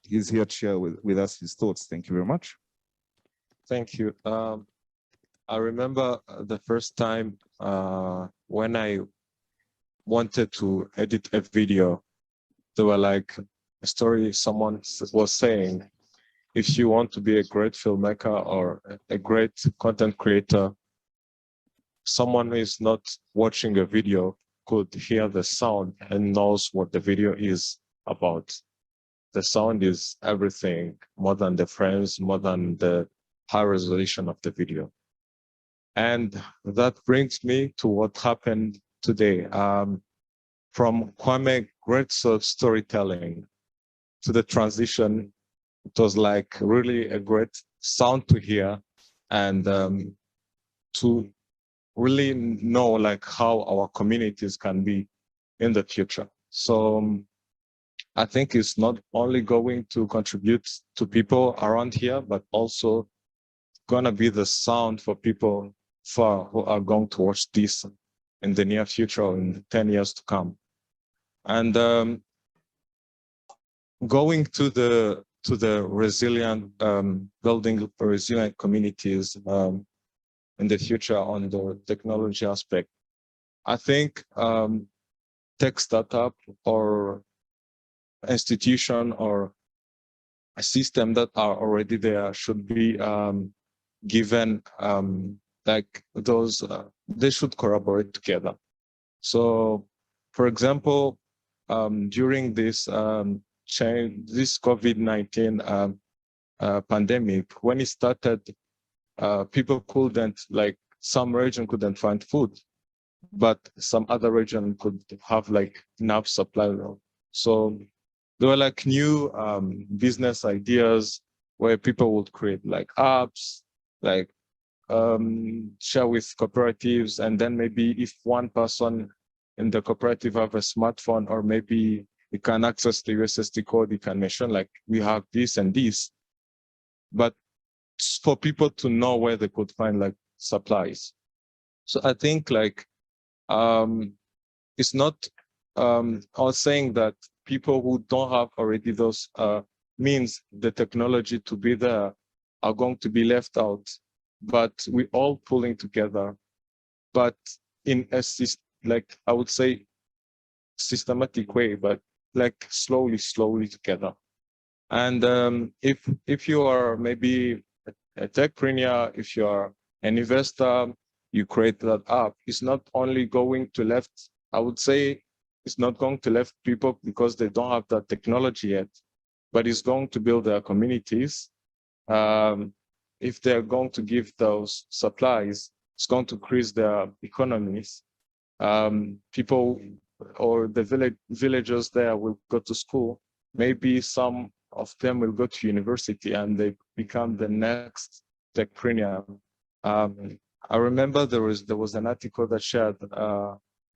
he's here to share with us his thoughts. Thank you very much. Thank you. I remember the first time when I wanted to edit a video, there were like a story someone was saying, if you want to be a great filmmaker or a great content creator, someone who is not watching a video could hear the sound and knows what the video is about. The sound is everything, more than the frames, more than the high resolution of the video. And that brings me to what happened today. From Kwame, great storytelling, to the transition, it was like really a great sound to hear, and to really know like how our communities can be in the future. So I think it's not only going to contribute to people around here, but also gonna be the sound for people who are going to watch this in the near future or in 10 years to come. And going to the resilient, building resilient communities in the future on the technology aspect, I think tech startup or institution or a system that are already there should be given like those, they should collaborate together. So, for example, during this this COVID-19 pandemic, when it started, people couldn't, like some region couldn't find food, but some other region could have like enough supply. So there were like new business ideas where people would create like apps, like share with cooperatives, and then maybe if one person in the cooperative have a smartphone, or maybe you can access the USSD code, you can mention like we have this and this, but for people to know where they could find like supplies. So I think like it's not I was saying that people who don't have already those means the technology to be there are going to be left out, but we all pulling together, but in a like I would say systematic way, but like slowly together. And if you are maybe a techpreneur, if you are an investor, you create that app, it's not only going to left, I would say it's not going to left people because they don't have that technology yet, but it's going to build their communities. If they're going to give those supplies, it's going to increase their economies. People or the villagers there will go to school. Maybe some of them will go to university and they become the next techpreneur. I remember there was an article that shared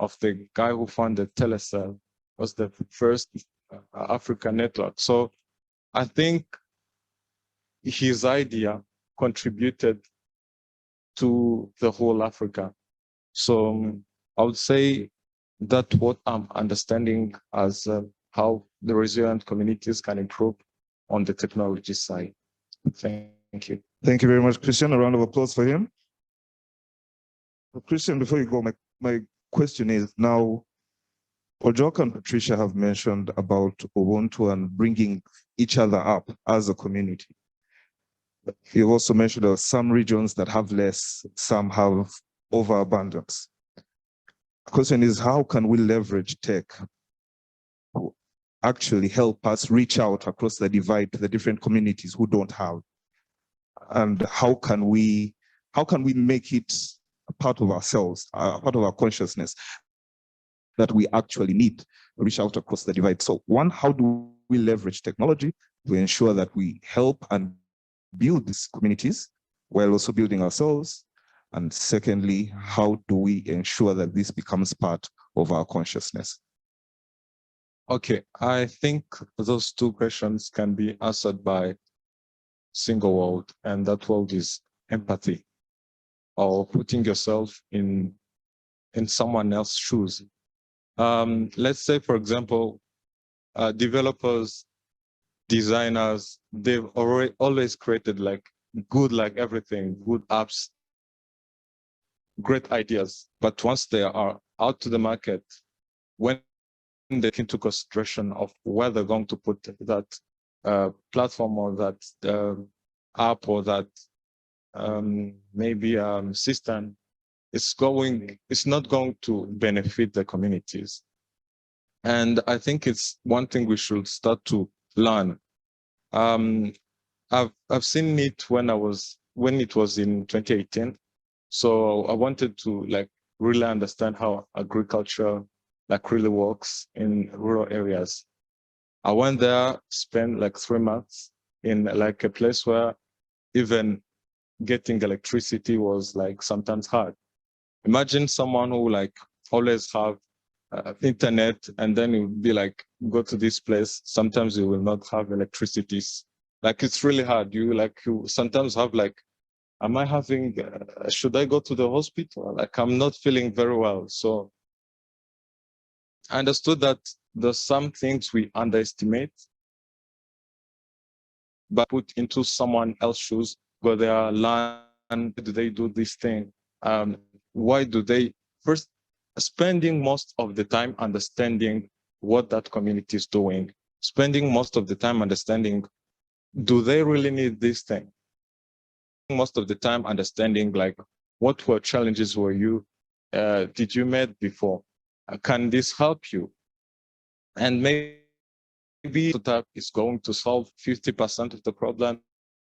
of the guy who founded Telecel, was the first African network. So I think his idea contributed to the whole Africa. So I would say that what I'm understanding as how the resilient communities can improve on the technology side. Thank you. Thank you very much, Christian. A round of applause for him. Christian, before you go, my question is now, Ojok and Patricia have mentioned about Ubuntu and bringing each other up as a community. You've also mentioned there are some regions that have less, some have overabundance. The question is, how can we leverage tech to actually help us reach out across the divide to the different communities who don't have? And how can we make it a part of ourselves, a part of our consciousness that we actually need to reach out across the divide? So one, how do we leverage technology to ensure that we help and build these communities while also building ourselves? And secondly, how do we ensure that this becomes part of our consciousness? Okay, I think those two questions can be answered by single word, and that word is empathy, or putting yourself in someone else's shoes. Let's say, for example, developers, designers, they've always created like good, like everything, good apps, great ideas. But once they are out to the market, when they take into consideration of where they're going to put that platform or that app or that maybe system, it's not going to benefit the communities. And I think it's one thing we should start to learn. I've seen it when it was in 2018. So I wanted to like really understand how agriculture like really works in rural areas. I went there, spent like 3 months in like a place where even getting electricity was like sometimes hard. Imagine someone who like always have internet, and then you be like, go to this place. Sometimes you will not have electricity. Like it's really hard. You sometimes have like am I having, should I go to the hospital? Like, I'm not feeling very well. So I understood that there's some things we underestimate, but put into someone else's shoes, where they are learn, do they do this thing? Why do they first spending most of the time understanding what that community is doing, spending most of the time understanding, do they really need this thing? Most of the time understanding, like, what were challenges were you, did you met before? Can this help you? And maybe that is going to solve 50% of the problem,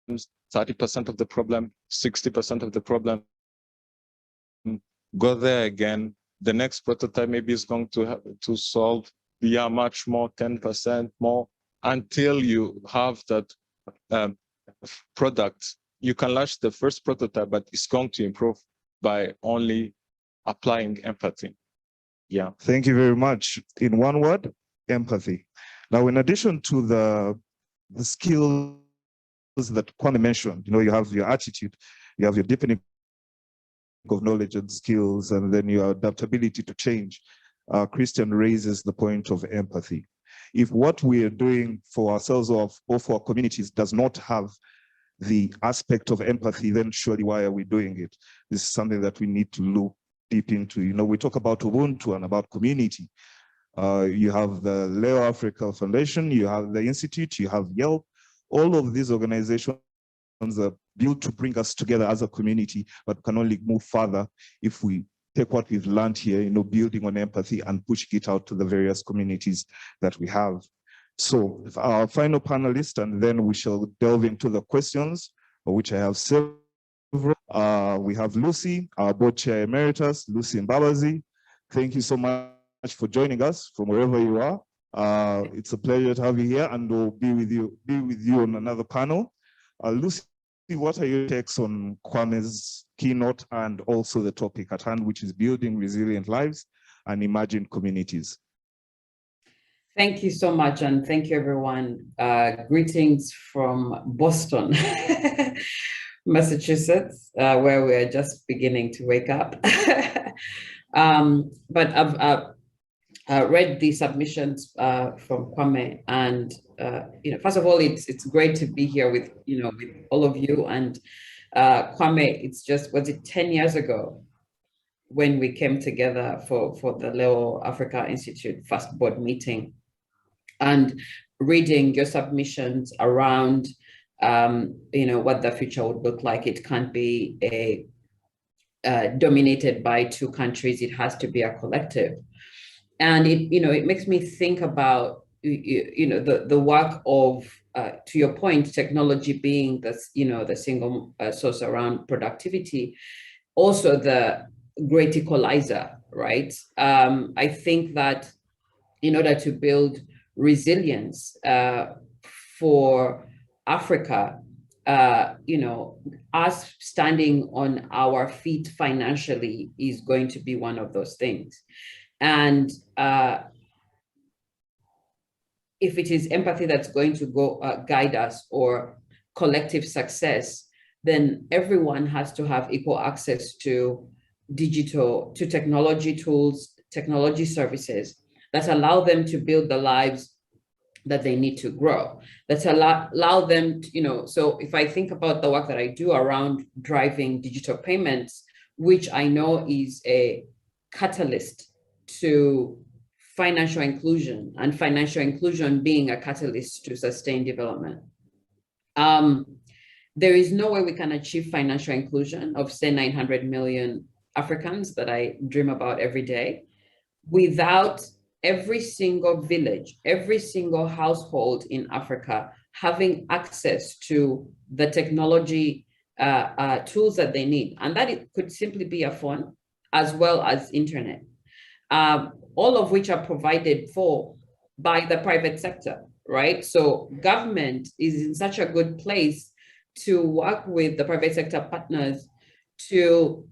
30% of the problem, 60% of the problem. Go there again. The next prototype maybe is going to have to solve, yeah, much more, 10% more, until you have that product. You can launch the first prototype, but it's going to improve by only applying empathy. Yeah. Thank you very much. In one word, empathy. Now, in addition to the skills that Kwame mentioned, you have your attitude, you have your deepening of knowledge and skills, and then your adaptability to change. Christian raises the point of empathy. If what we are doing for ourselves or for our communities does not have the aspect of empathy, then surely why are we doing it? This is something that we need to look deep into. We talk about Ubuntu and about community. You have the Leo Africa Foundation, you have the Institute, you have YELP. All of these organizations are built to bring us together as a community, but can only move further if we take what we've learned here, building on empathy and pushing it out to the various communities that we have. So our final panelist, and then we shall delve into the questions, which I have several. We have Lucy, our board chair emeritus, Lucy Mbabazi. Thank you so much for joining us from wherever you are. It's a pleasure to have you here, and we'll be with you on another panel. Lucy, what are your takes on Kwame's keynote and also the topic at hand, which is building resilient lives and emerging communities? Thank you so much, and thank you, everyone. Greetings from Boston, Massachusetts, where we are just beginning to wake up. But I've read the submissions from Kwame, and first of all, it's great to be here with with all of you. And Kwame, it's just, was it 10 years ago when we came together for the Leo Africa Institute first board meeting, and reading your submissions around what the future would look like. It can't be dominated by two countries. It has to be a collective. And it makes me think about the work of, to your point, technology being the single source around productivity, also the great equalizer, right? I think that in order to build resilience for Africa, us standing on our feet financially is going to be one of those things. And if it is empathy that's going to go guide us, or collective success, then everyone has to have equal access to technology tools, technology services that allow them to build the lives that they need to grow, that allow them to, so if I think about the work that I do around driving digital payments, which I know is a catalyst to financial inclusion, and financial inclusion being a catalyst to sustained development. There is no way we can achieve financial inclusion of, say, 900 million Africans that I dream about every day without every single village, every single household in Africa having access to the technology tools that they need. And that it could simply be a phone as well as internet, all of which are provided for by the private sector, right? So government is in such a good place to work with the private sector partners to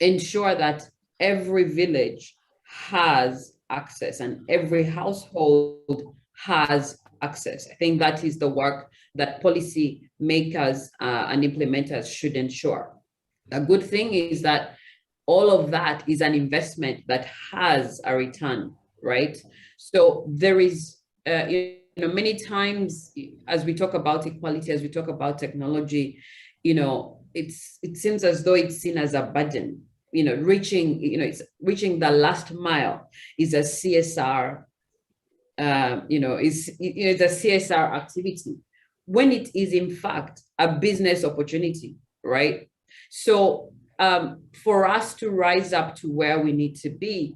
ensure that every village has access and every household has access. I think that is the work that policy makers and implementers should ensure. A good thing is that all of that is an investment that has a return, right? So there is, many times as we talk about equality, as we talk about technology, it seems as though it's seen as a burden. Reaching the last mile is a CSR, it's a CSR activity, when it is in fact a business opportunity, right? So for us to rise up to where we need to be,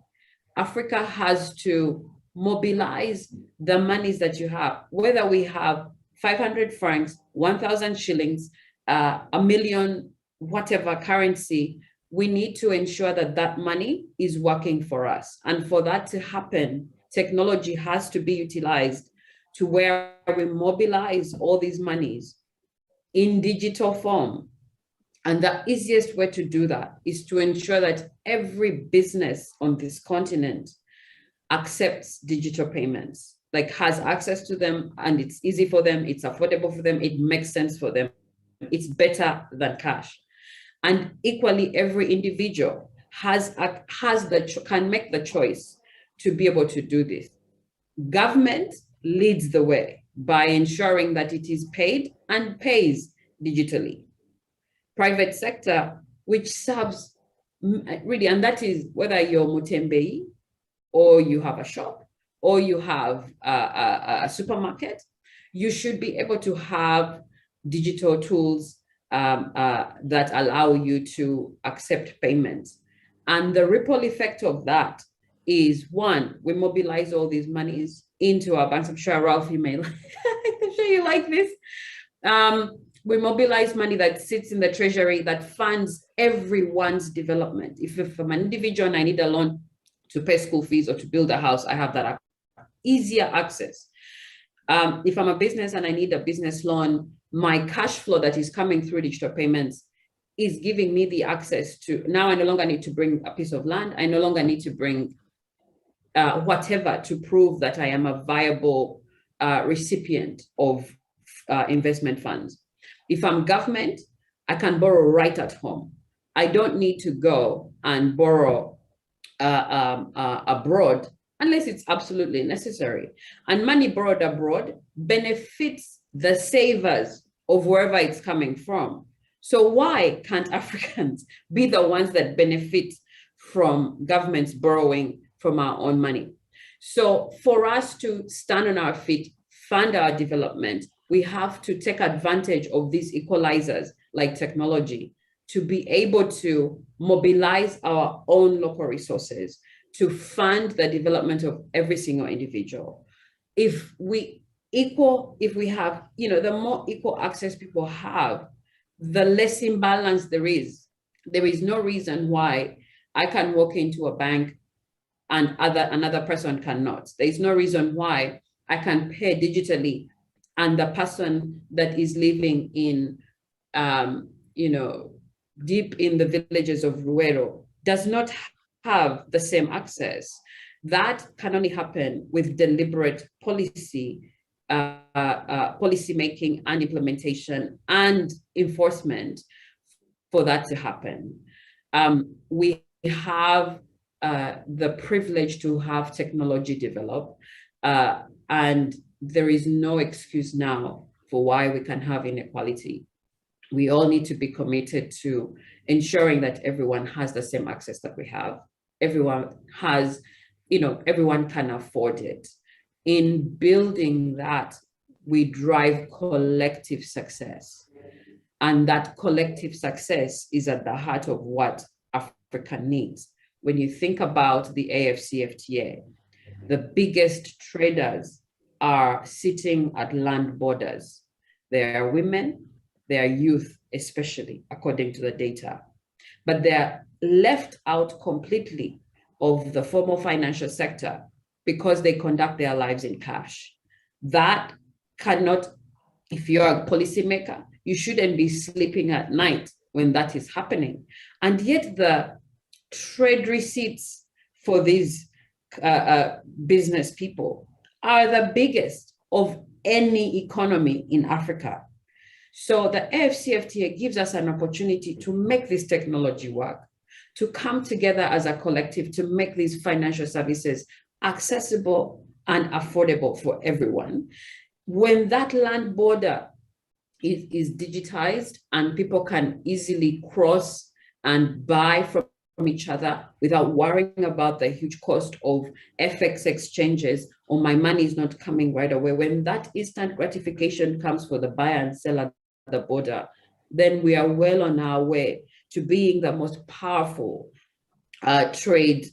Africa has to mobilize the monies that you have, whether we have 500 francs, 1,000 shillings, a million, whatever currency, we need to ensure that that money is working for us. And for that to happen, technology has to be utilized to where we mobilize all these monies in digital form. And the easiest way to do that is to ensure that every business on this continent accepts digital payments, like has access to them, and it's easy for them, it's affordable for them, it makes sense for them, it's better than cash. And equally, every individual can make the choice to be able to do this. Government leads the way by ensuring that it is paid and pays digitally. Private sector, which serves really, and that is whether you're Mutembei or you have a shop or you have a supermarket, you should be able to have digital tools that allow you to accept payments. And the ripple effect of that is, one, we mobilize all these monies into our banks. I'm sure Ralph, you may, I'm sure you like this. We mobilize money that sits in the treasury that funds everyone's development. If I'm an individual and I need a loan to pay school fees or to build a house, I have that easier access. If I'm a business and I need a business loan, my cash flow that is coming through digital payments is giving me the access to, now I no longer need to bring a piece of land. I no longer need to bring whatever to prove that I am a viable recipient of investment funds. If I'm government, I can borrow right at home. I don't need to go and borrow abroad unless it's absolutely necessary. And money borrowed abroad benefits the savers of wherever it's coming from. So why can't Africans be the ones that benefit from governments borrowing from our own money? So for us to stand on our feet, fund our development, we have to take advantage of these equalizers like technology to be able to mobilize our own local resources to fund the development of every single individual. If we have, the more equal access people have, the less imbalance there is. There is no reason why I can walk into a bank and another person cannot. There is no reason why I can pay digitally and the person that is living in, deep in the villages of Rebero does not have the same access. That can only happen with deliberate policy making and implementation and enforcement for that to happen. We have the privilege to have technology develop, and there is no excuse now for why we can have inequality. We all need to be committed to ensuring that everyone has the same access that we have. Everyone has, everyone can afford it. In building that, we drive collective success. And that collective success is at the heart of what Africa needs. When you think about the AfCFTA, the biggest traders are sitting at land borders. They are women, they are youth, especially according to the data, but they're left out completely of the formal financial sector because they conduct their lives in cash. That cannot, if you're a policymaker, you shouldn't be sleeping at night when that is happening. And yet the trade receipts for these business people are the biggest of any economy in Africa. So the AFCFTA gives us an opportunity to make this technology work, to come together as a collective to make these financial services accessible and affordable for everyone. When that land border is digitized and people can easily cross and buy from each other without worrying about the huge cost of FX exchanges, or my money is not coming right away, when that instant gratification comes for the buyer and seller at the border, then we are well on our way to being the most powerful trade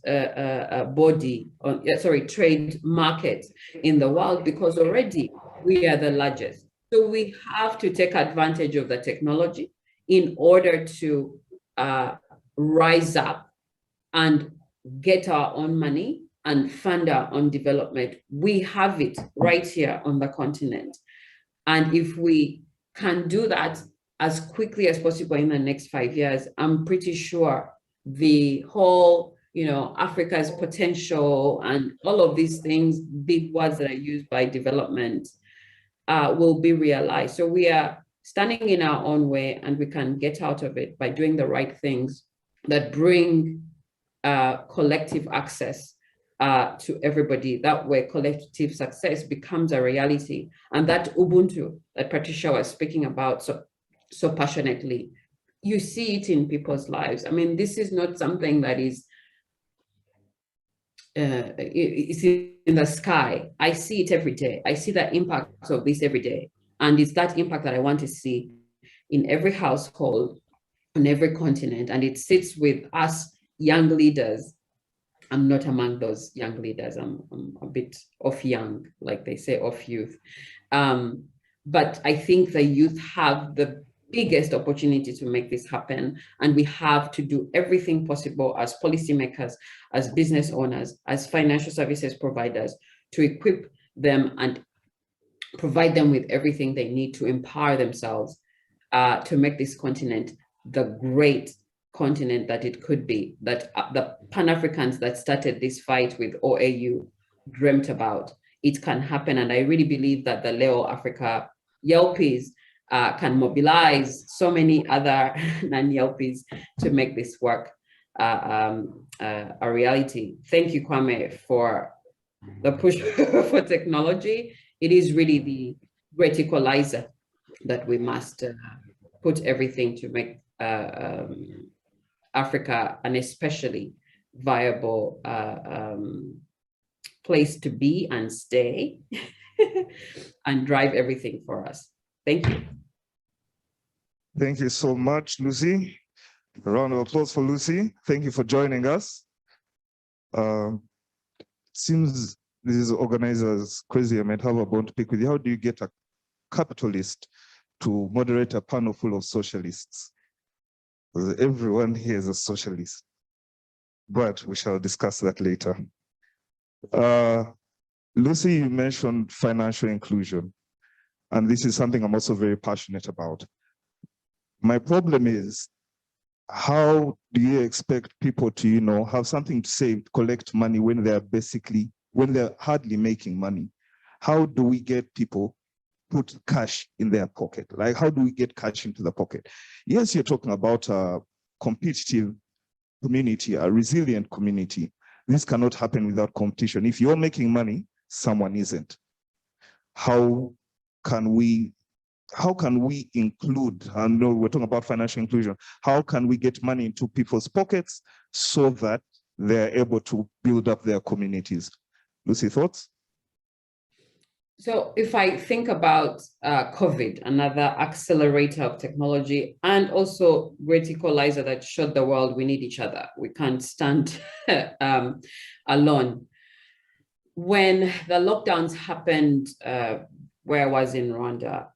trade market in the world, because already we are the largest. So we have to take advantage of the technology in order to rise up and get our own money and fund our own development. We have it right here on the continent. And if we can do that as quickly as possible in the next 5 years, I'm pretty sure the whole, Africa's potential and all of these things, big words that are used by development, will be realized. So we are standing in our own way, and we can get out of it by doing the right things that bring collective access to everybody. That way, collective success becomes a reality. And that Ubuntu that Patricia was speaking about so passionately, you see it in people's lives. I mean, this is not something that is it's in the sky. I see it every day. I see the impact of this every day. And it's that impact that I want to see in every household, on every continent. And it sits with us young leaders. I'm not among those young leaders. I'm a bit off young, like they say, off youth. But I think the youth have the biggest opportunity to make this happen. And we have to do everything possible as policymakers, as business owners, as financial services providers, to equip them and provide them with everything they need to empower themselves to make this continent the great continent that it could be, that the Pan-Africans that started this fight with OAU dreamt about. It can happen. And I really believe that the Leo Africa YELPs can mobilize so many other non-YELPs to make this work a reality. Thank you, Kwame, for the push for technology. It is really the great equalizer that we must put everything to make Africa an especially viable place to be and stay and drive everything for us. Thank you. Thank you so much, Lucy. A round of applause for Lucy. Thank you for joining us. It seems these organizers crazy. I might have a bone to pick with you. How do you get a capitalist to moderate a panel full of socialists? Because everyone here is a socialist. But we shall discuss that later. Lucy, you mentioned financial inclusion. And this is something I'm also very passionate about. My problem is, how do you expect people to, have something to save, collect money when they're hardly making money? How do we get people put cash in their pocket? Like, how do we get cash into the pocket? Yes, you're talking about a competitive community, a resilient community. This cannot happen without competition. If you're making money, someone isn't. How can we include, I know we're talking about financial inclusion, how can we get money into people's pockets so that they're able to build up their communities? Lucy, thoughts? So if I think about COVID, another accelerator of technology, and also great equalizer that showed the world we need each other. We can't stand alone. When the lockdowns happened, where I was in Rwanda,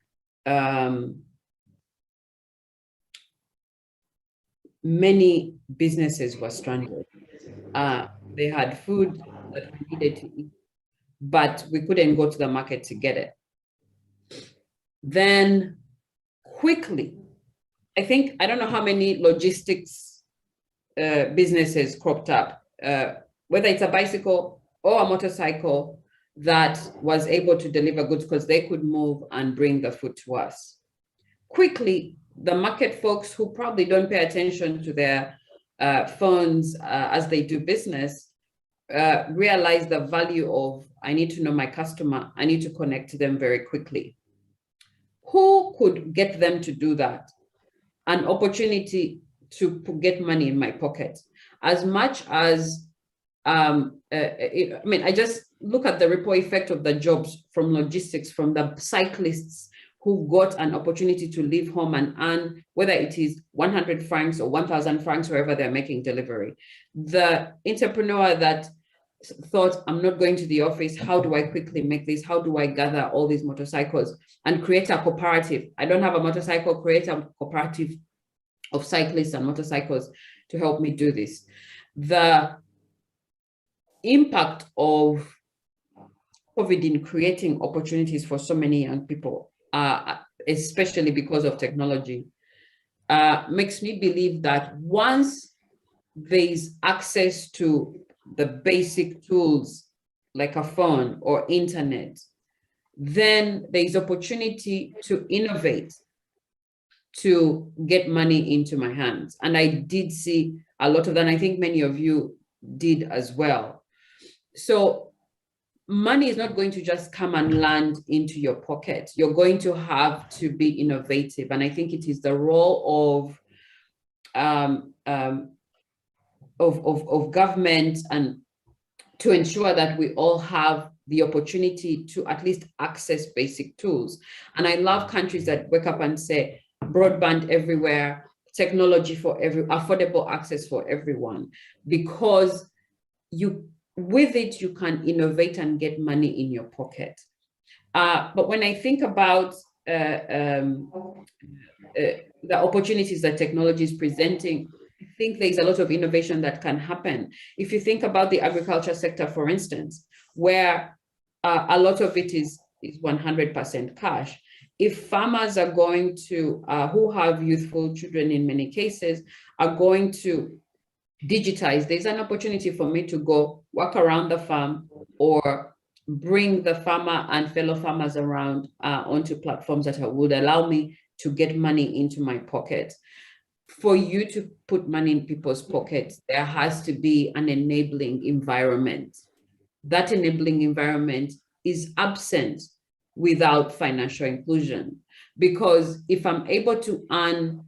many businesses were stranded. They had food that we needed to eat, but we couldn't go to the market to get it. Then quickly, I don't know how many logistics businesses cropped up, whether it's a bicycle or a motorcycle, that was able to deliver goods because they could move and bring the food to us. Quickly, the market folks who probably don't pay attention to their phones as they do business realize the value of, I need to know my customer, I need to connect to them very quickly. Who could get them to do that? An opportunity to get money in my pocket. As much as, I just look at the ripple effect of the jobs from logistics, from the cyclists who got an opportunity to leave home and earn, whether it is 100 francs or 1,000 francs, wherever they're making delivery. The entrepreneur that thought, I'm not going to the office, how do I quickly make this? How do I gather all these motorcycles and create a cooperative? I don't have a motorcycle, create a cooperative of cyclists and motorcycles to help me do this. The impact of COVID in creating opportunities for so many young people, especially because of technology, makes me believe that once there's access to the basic tools like a phone or internet, then there's opportunity to innovate, to get money into my hands. And I did see a lot of that, and I think many of you did as well. So money is not going to just come and land into your pocket. You're going to have to be innovative. And I think it is the role of government and to ensure that we all have the opportunity to at least access basic tools. And I love countries that wake up and say, broadband everywhere, technology for affordable access for everyone, because with it, you can innovate and get money in your pocket. But when I think about the opportunities that technology is presenting, I think there's a lot of innovation that can happen. If you think about the agriculture sector, for instance, where a lot of it is 100% cash. If farmers are going to, who have youthful children in many cases, are going to digitize, there's an opportunity for me to go walk around the farm or bring the farmer and fellow farmers around onto platforms that would allow me to get money into my pocket. For you to put money in people's pockets, there has to be an enabling environment. That enabling environment is absent without financial inclusion. Because if I'm able to earn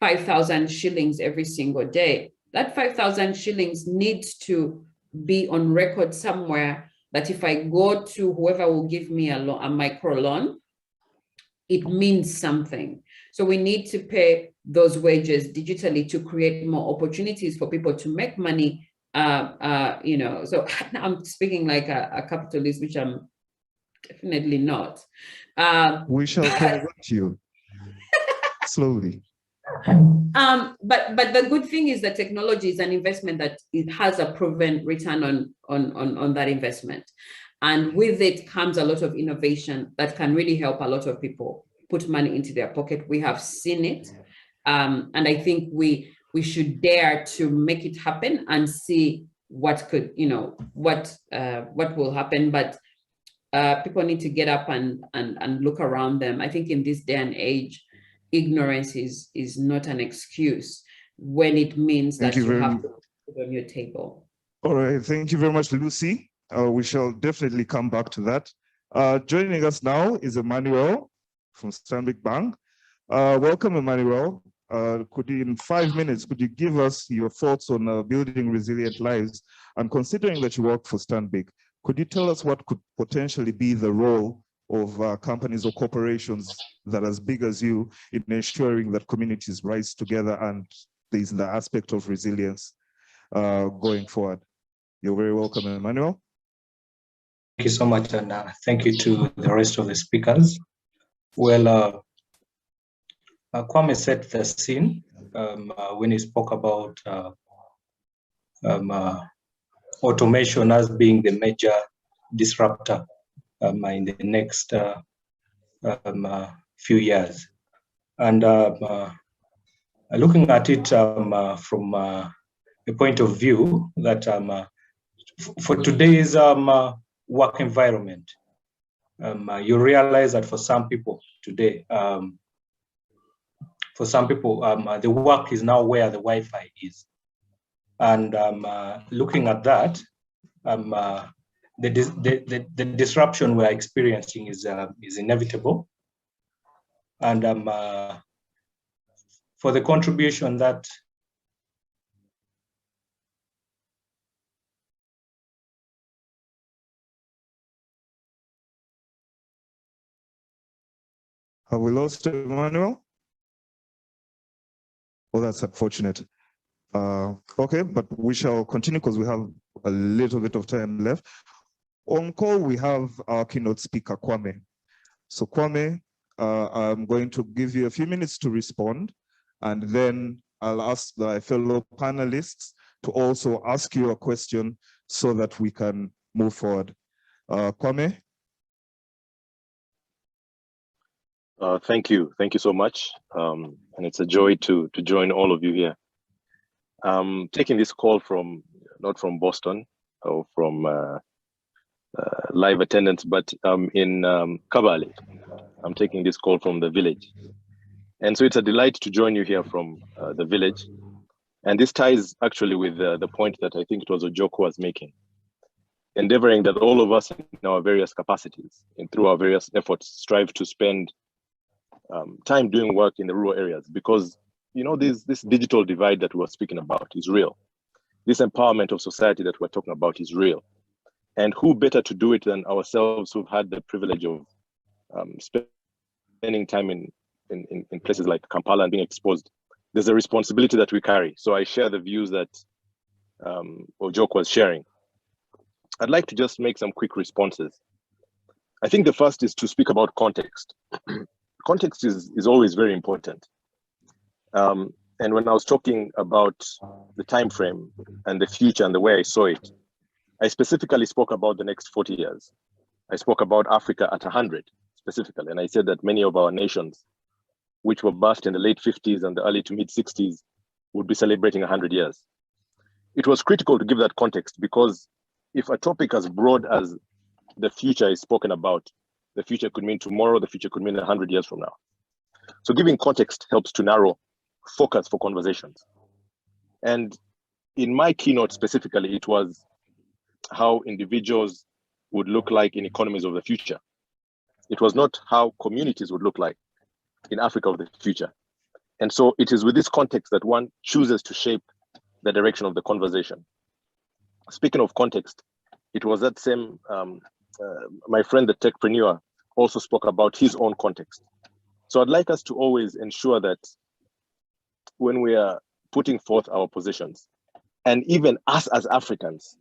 5,000 shillings every single day, that 5,000 shillings needs to be on record somewhere, that if I go to whoever will give me a micro loan, it means something. So we need to pay those wages digitally to create more opportunities for people to make money. So I'm speaking like a capitalist, which I'm definitely not. We shall convert you slowly. But the good thing is that technology is an investment that it has a proven return on that investment. And with it comes a lot of innovation that can really help a lot of people put money into their pocket. We have seen it. And I think we should dare to make it happen and see what could, what will happen. But people need to get up and look around them. I think in this day and age, ignorance is not an excuse when it means that you have to put on your table. All right, thank you very much, Lucy. We shall definitely come back to that. Joining us now is Emmanuel from Stanbic Bank. Welcome, Emmanuel. Could you, in 5 minutes, could you give us your thoughts on building resilient lives? And considering that you work for Stanbic, could you tell us what could potentially be the role of companies or corporations that are as big as you in ensuring that communities rise together and there's the aspect of resilience going forward? You're very welcome, Emmanuel. Thank you so much, and thank you to the rest of the speakers. Well, Kwame set the scene when he spoke about automation as being the major disruptor in the next few years. And looking at it from a point of view that for today's work environment, you realize that for some people today, the work is now where the Wi-Fi is. And looking at that, the disruption we're experiencing is inevitable. And for the contribution that have we lost Emmanuel? Oh, that's unfortunate. Okay, but we shall continue because we have a little bit of time left. On call, we have our keynote speaker, Kwame. So Kwame, I'm going to give you a few minutes to respond, and then I'll ask the fellow panelists to also ask you a question so that we can move forward. Kwame? Thank you so much. And it's a joy to join all of you here. Taking this call not from Boston or from live attendance, but in Kabale. I'm taking this call from the village. And so it's a delight to join you here from the village. And this ties actually with the point that I think it was Ojok who was making, endeavoring that all of us in our various capacities and through our various efforts strive to spend time doing work in the rural areas, because this digital divide that we're speaking about is real. This empowerment of society that we're talking about is real. And who better to do it than ourselves who've had the privilege of spending time in places like Kampala and being exposed. There's a responsibility that we carry. So I share the views that Ojok was sharing. I'd like to just make some quick responses. I think the first is to speak about context. Context is always very important. And when I was talking about the time frame and the future and the way I saw it, I specifically spoke about the next 40 years. I spoke about Africa at 100 specifically. And I said that many of our nations, which were birthed in the late 50s and the early to mid 60s, would be celebrating 100 years. It was critical to give that context, because if a topic as broad as the future is spoken about, the future could mean tomorrow, the future could mean 100 years from now. So giving context helps to narrow focus for conversations. And in my keynote specifically, it was how individuals would look like in economies of the future. It was not how communities would look like in Africa of the future. And so it is with this context that one chooses to shape the direction of the conversation. Speaking of context, it was that same, my friend, the techpreneur, also spoke about his own context. So I'd like us to always ensure that when we are putting forth our positions, and even us as Africans,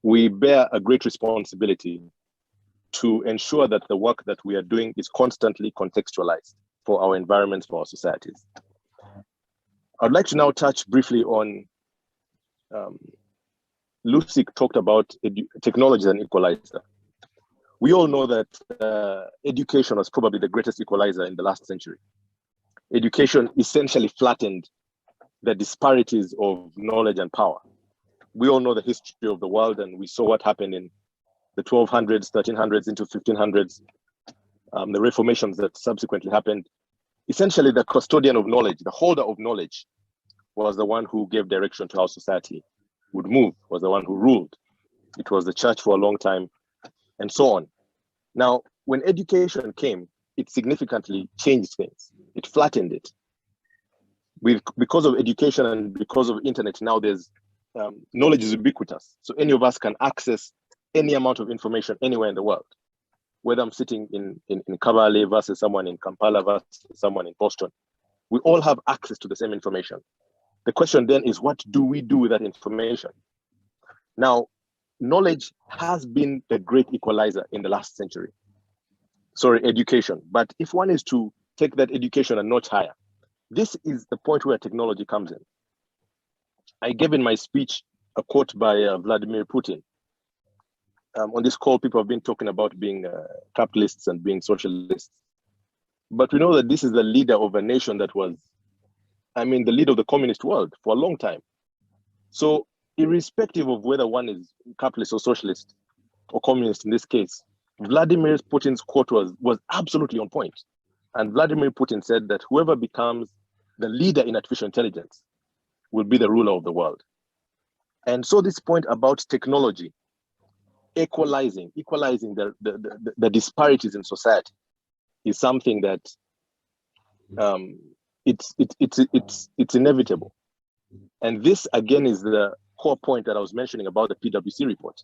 we bear a great responsibility to ensure that the work that we are doing is constantly contextualized for our environments, for our societies. I'd like to now touch briefly on, Lucy talked about technology as an equalizer. We all know that education was probably the greatest equalizer in the last century. Education essentially flattened the disparities of knowledge and power. We all know the history of the world, and we saw what happened in the 1200s, 1300s into 1500s, the reformations that subsequently happened. Essentially, the custodian of knowledge, the holder of knowledge, was the one who gave direction to how society would move, was the one who ruled. It was the church for a long time, and so on. Now, when education came, it significantly changed things. It flattened it. Because of education and because of internet, now there's knowledge is ubiquitous. So any of us can access any amount of information anywhere in the world. Whether I'm sitting in Kabale versus someone in Kampala versus someone in Boston, we all have access to the same information. The question then is, what do we do with that information? Now, knowledge has been the great equalizer in the last century. Sorry, education. But if one is to take that education a notch higher, this is the point where technology comes in. I gave in my speech a quote by Vladimir Putin. On this call, people have been talking about being capitalists and being socialists. But we know that this is the leader of a nation that was, the leader of the communist world for a long time. So irrespective of whether one is capitalist or socialist, or communist in this case, Vladimir Putin's quote was absolutely on point. And Vladimir Putin said that whoever becomes the leader in artificial intelligence will be the ruler of the world. And so this point about technology equalizing the disparities in society is something that it's inevitable. And this again is the core point that I was mentioning about the PwC report.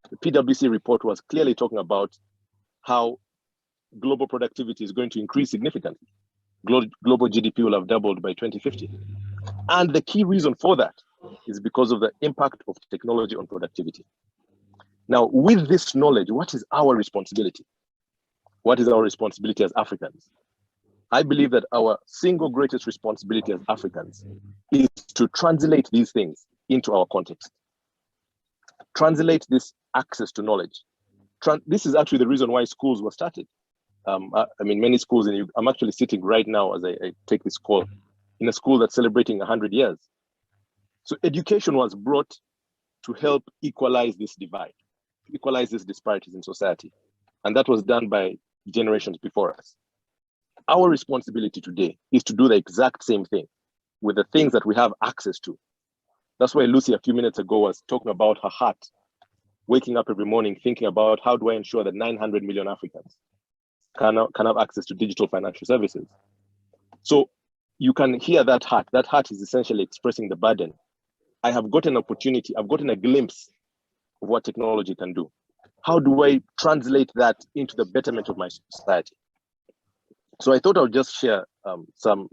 The PwC report was clearly talking about how global productivity is going to increase significantly. Global GDP will have doubled by 2050. And the key reason for that is because of the impact of technology on productivity. Now, with this knowledge, what is our responsibility? What is our responsibility as Africans? I believe that our single greatest responsibility as Africans is to translate these things into our context. Translate this access to knowledge. This is actually the reason why schools were started. I mean, many schools, I'm actually sitting right now as I take this call in a school that's celebrating 100 years. So education was brought to help equalize this divide, equalize these disparities in society. And that was done by generations before us. Our responsibility today is to do the exact same thing with the things that we have access to. That's why Lucy a few minutes ago was talking about her heart, waking up every morning thinking about how do I ensure that 900 million Africans can have access to digital financial services. So you can hear that heart. That heart is essentially expressing the burden. I have got an opportunity, I've gotten a glimpse of what technology can do. How do I translate that into the betterment of my society? So I thought I would just share some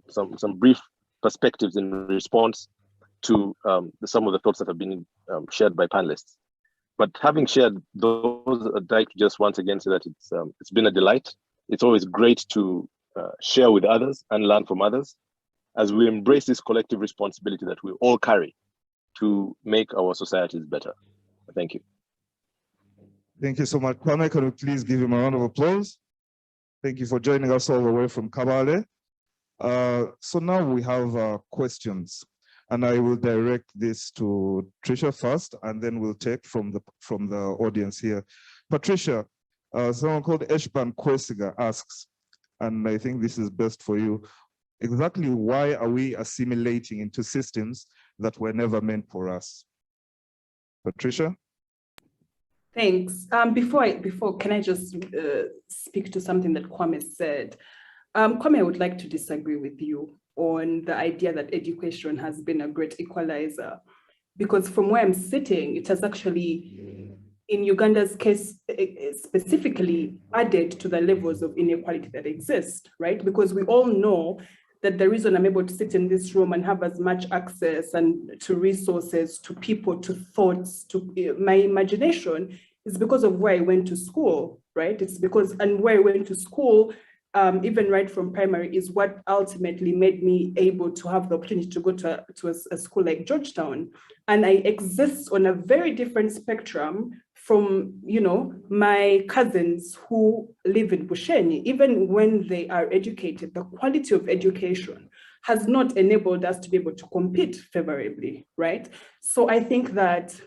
brief perspectives in response to some of the thoughts that have been shared by panelists. But having shared those, I'd like to just once again say that it's been a delight. It's always great to share with others and learn from others as we embrace this collective responsibility that we all carry to make our societies better. Thank you. Thank you so much, Kwame. Can we please give him a round of applause? Thank you for joining us all the way from Kabale. So now we have questions, and I will direct this to Tricia first, and then we'll take from the audience here. Patricia, someone called Eshban Kwesiga asks, and I think this is best for you, exactly why are we assimilating into systems that were never meant for us? Patricia? Thanks. Before, can I just speak to something that Kwame said? Kwame, I would like to disagree with you on the idea that education has been a great equalizer, because from where I'm sitting, it has actually, in Uganda's case, specifically added to the levels of inequality that exist, right? Because we all know that the reason I'm able to sit in this room and have as much access and to resources, to people, to thoughts, to my imagination is because of where I went to school, right? It's because, and where I went to school, even right from primary, is what ultimately made me able to have the opportunity to go to a school like Georgetown. And I exist on a very different spectrum from, you know, my cousins who live in Bushenyi. Even when they are educated, the quality of education has not enabled us to be able to compete favorably, right? So I think that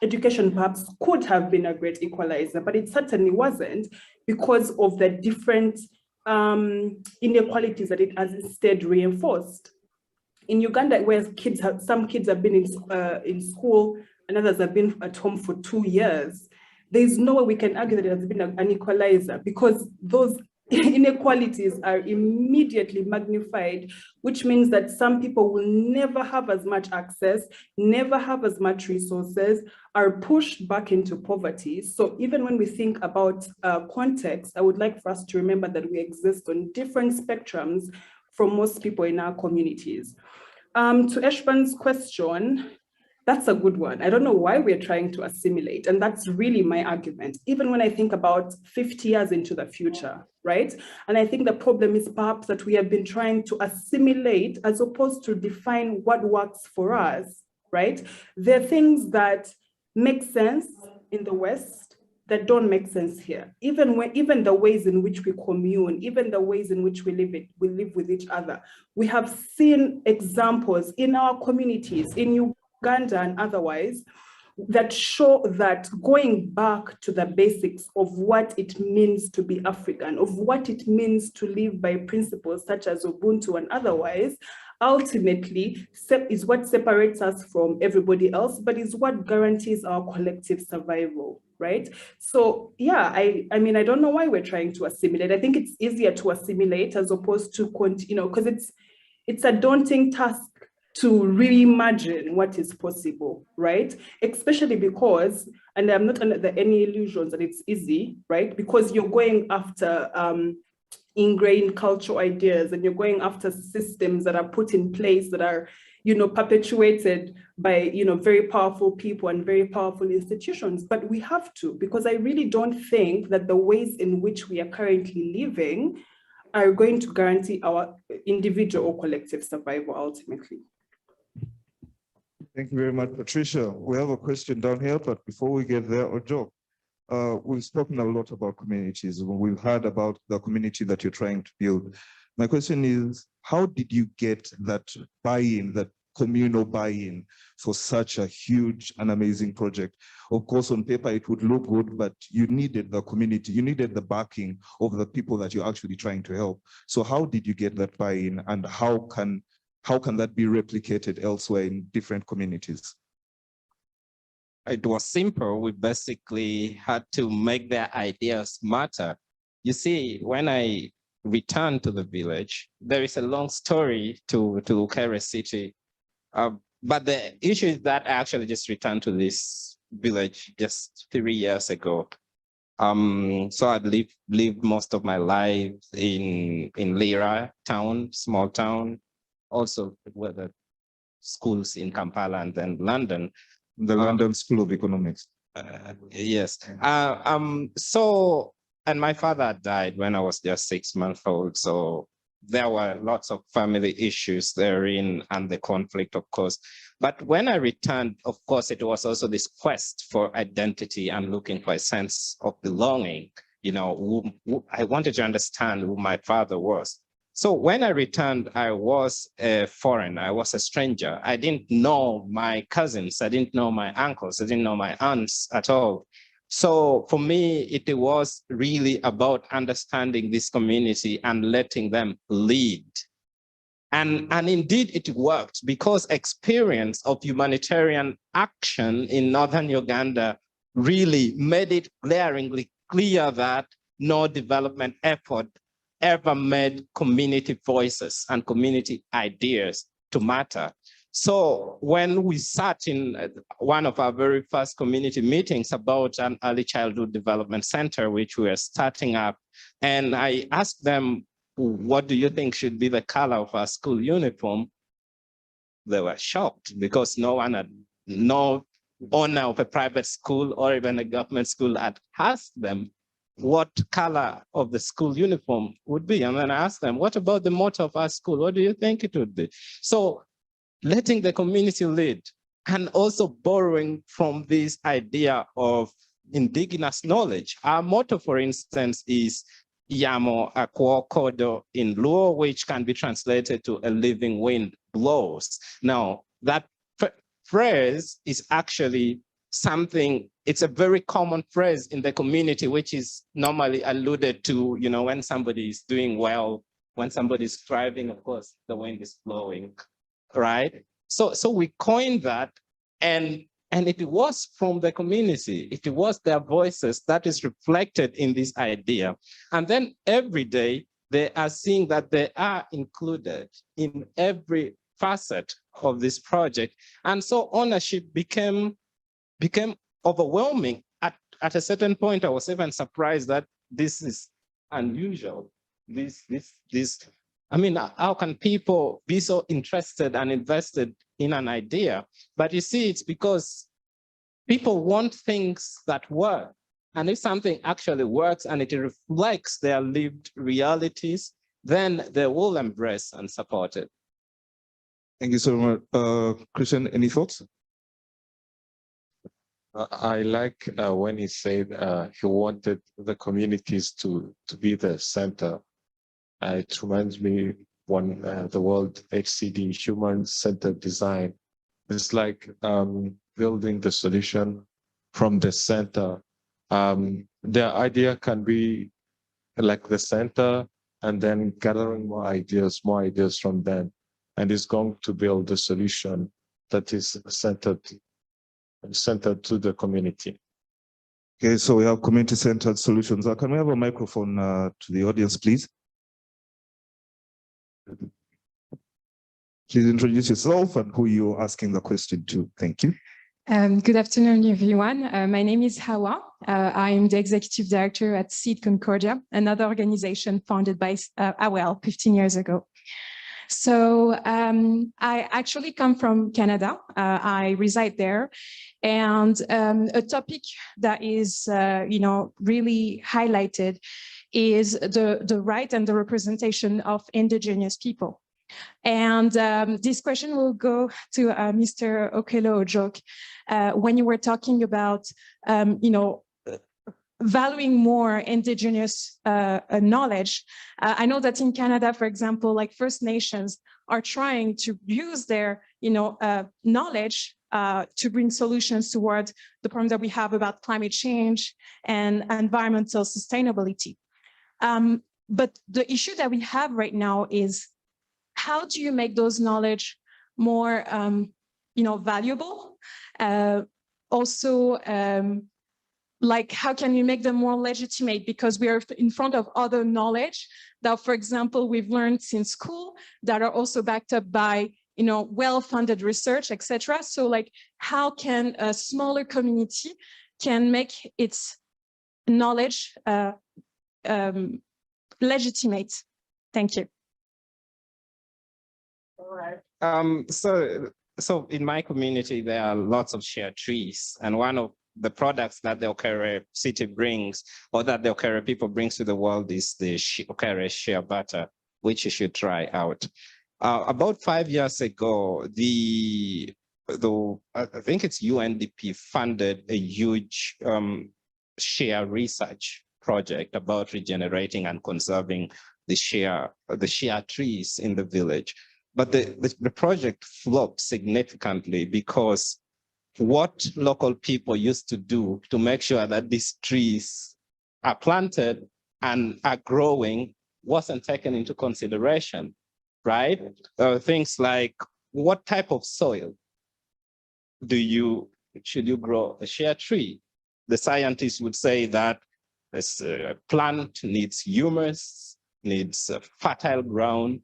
education perhaps could have been a great equalizer, but it certainly wasn't, because of the different inequalities that it has instead reinforced. In Uganda, where some kids have been in school and others have been at home for 2 years, there's no way we can argue that it has been an equalizer, because those inequalities are immediately magnified, which means that some people will never have as much access, never have as much resources, are pushed back into poverty. So even when we think about context, I would like for us to remember that we exist on different spectrums from most people in our communities. To Eshban's question, that's a good one. I don't know why we're trying to assimilate. And that's really my argument, even when I think about 50 years into the future, right? And I think the problem is perhaps that we have been trying to assimilate as opposed to define what works for us, right? There are things that make sense in the West that don't make sense here. Even the ways in which we commune, even the ways in which we live with each other. We have seen examples in our communities, in Uganda and otherwise, that show that going back to the basics of what it means to be African, of what it means to live by principles such as Ubuntu and otherwise, ultimately is what separates us from everybody else, but is what guarantees our collective survival, right? So yeah, I mean, I don't know why we're trying to assimilate. I think it's easier to assimilate as opposed to, because it's a daunting task to reimagine what is possible, right? Especially because, and I'm not under any illusions that it's easy, right? Because you're going after ingrained cultural ideas, and you're going after systems that are put in place that are, perpetuated by, very powerful people and very powerful institutions. But we have to, because I really don't think that the ways in which we are currently living are going to guarantee our individual or collective survival ultimately. Thank you very much, Patricia. We have a question down here, but before we get there, Ojok, we've spoken a lot about communities. We've heard about the community that you're trying to build. My question is, how did you get that buy-in, that communal buy-in for such a huge and amazing project? Of course, on paper, it would look good, but you needed the community, you needed the backing of the people that you're actually trying to help. So how did you get that buy-in, and how can that be replicated elsewhere in different communities? It was simple. We basically had to make their ideas matter. You see, when I returned to the village, there is a long story to Okere city. But the issue is that I actually just returned to this village just 3 years ago. So I'd lived most of my life in Lira town, small town, also with the schools in Kampala and then London. The London School of Economics. Yes. So, and my father died when I was just 6 months old. So there were lots of family issues therein and the conflict, of course. But when I returned, of course, it was also this quest for identity and looking for a sense of belonging. I wanted to understand who my father was. So when I returned, I was a foreigner, I was a stranger. I didn't know my cousins, I didn't know my uncles, I didn't know my aunts at all. So for me, it was really about understanding this community and letting them lead. And indeed it worked, because experience of humanitarian action in northern Uganda really made it glaringly clear that no development effort ever made community voices and community ideas to matter. So when we sat in one of our very first community meetings about an early childhood development center, which we are starting up, and I asked them, what do you think should be the color of our school uniform? They were shocked, because no owner of a private school or even a government school had asked them what color of the school uniform would be. And then I asked them, what about the motto of our school? What do you think it would be? So letting the community lead, and also borrowing from this idea of indigenous knowledge. Our motto, for instance, is Yamo Akwo Kodo in Luo, which can be translated to a living wind blows. Now, that phrase is actually something, it's a very common phrase in the community, which is normally alluded to, when somebody is doing well, when somebody is thriving, of course, the wind is blowing, right? So we coined that, and it was from the community. It was their voices that is reflected in this idea. And then every day they are seeing that they are included in every facet of this project. And so ownership became overwhelming. At a certain point, I was even surprised that this is unusual. I mean, how can people be so interested and invested in an idea? But you see, it's because people want things that work. And if something actually works and it reflects their lived realities, then they will embrace and support it. Thank you so much. Christian, any thoughts? I like when he said he wanted the communities to be the center. It reminds me when the World HCD, Human-Centered Design. It's like building the solution from the center. The idea can be like the center, and then gathering more ideas from them, and it's going to build the solution that is centered to the community. Okay, so we have community-centered solutions. Can we have a microphone to the audience, please? Please introduce yourself and who you're asking the question to. Thank you. Good afternoon, everyone. My name is Hawa. I am the executive director at Seed Concordia, another organization founded by YELP 15 years ago. So I actually come from Canada. I reside there. And a topic that is, really highlighted is the right and the representation of indigenous people. And this question will go to Mr. Okello Ojok. When you were talking about, valuing more indigenous knowledge, I know that in Canada, for example, like First Nations are trying to use their, knowledge to bring solutions towards the problem that we have about climate change and environmental sustainability. But the issue that we have right now is, how do you make those knowledge more, valuable? Also, like, how can you make them more legitimate? Because we are in front of other knowledge that, for example, we've learned since school that are also backed up by, well-funded research, etc. So, like, how can a smaller community can make its knowledge legitimate? Thank you. All right. So in my community, there are lots of share trees, and one of the products that the Okere city brings, or that the Okere people brings to the world, is the Okere shea butter, which you should try out. About 5 years ago, I think it's UNDP funded a huge shea research project about regenerating and conserving the shea trees in the village. But the project flopped significantly because what local people used to do to make sure that these trees are planted and are growing wasn't taken into consideration, right? Things like, what type of soil should you grow a shea tree? The scientists would say that this plant needs humus, needs fertile ground.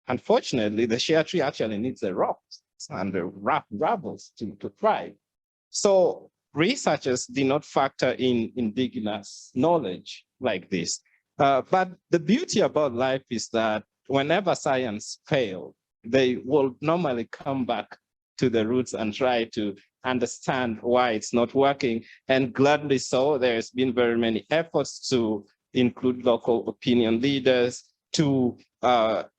Unfortunately, the shea tree actually needs the rocks and the rough gravels to thrive. So researchers did not factor in indigenous knowledge like this. But the beauty about life is that whenever science fails, they will normally come back to the roots and try to understand why it's not working. And gladly so, there's been very many efforts to include local opinion leaders, to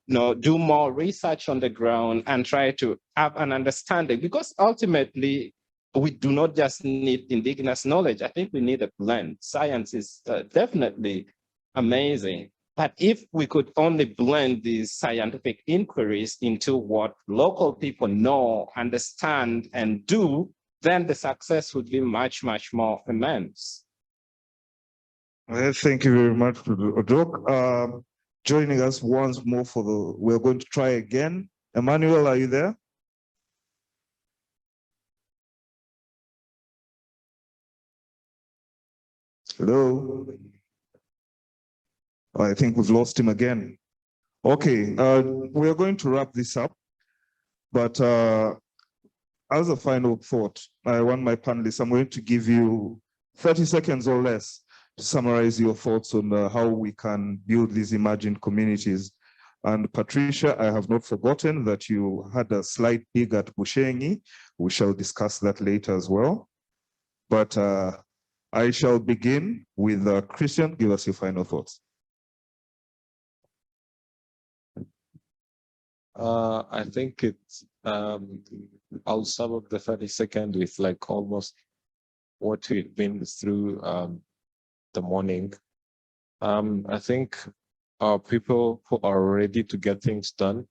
do more research on the ground and try to have an understanding, because ultimately we do not just need indigenous knowledge. I think we need a blend. Science is definitely amazing, but if we could only blend these scientific inquiries into what local people know, understand, and do, then the success would be much, much more immense. Well, thank you very much, Ojok. Joining us once more we're going to try again. Emmanuel, are you there? Hello? Oh, I think we've lost him again. Okay, we are going to wrap this up, but as a final thought, I want my panelists, I'm going to give you 30 seconds or less to summarize your thoughts on how we can build these emerging communities. And Patricia, I have not forgotten that you had a slight dig at Bushenyi. We shall discuss that later as well. But I shall begin with Christian. Give us your final thoughts. I think it's, I'll sum up the 30 seconds with like almost what we've been through the morning. I think our people who are ready to get things done,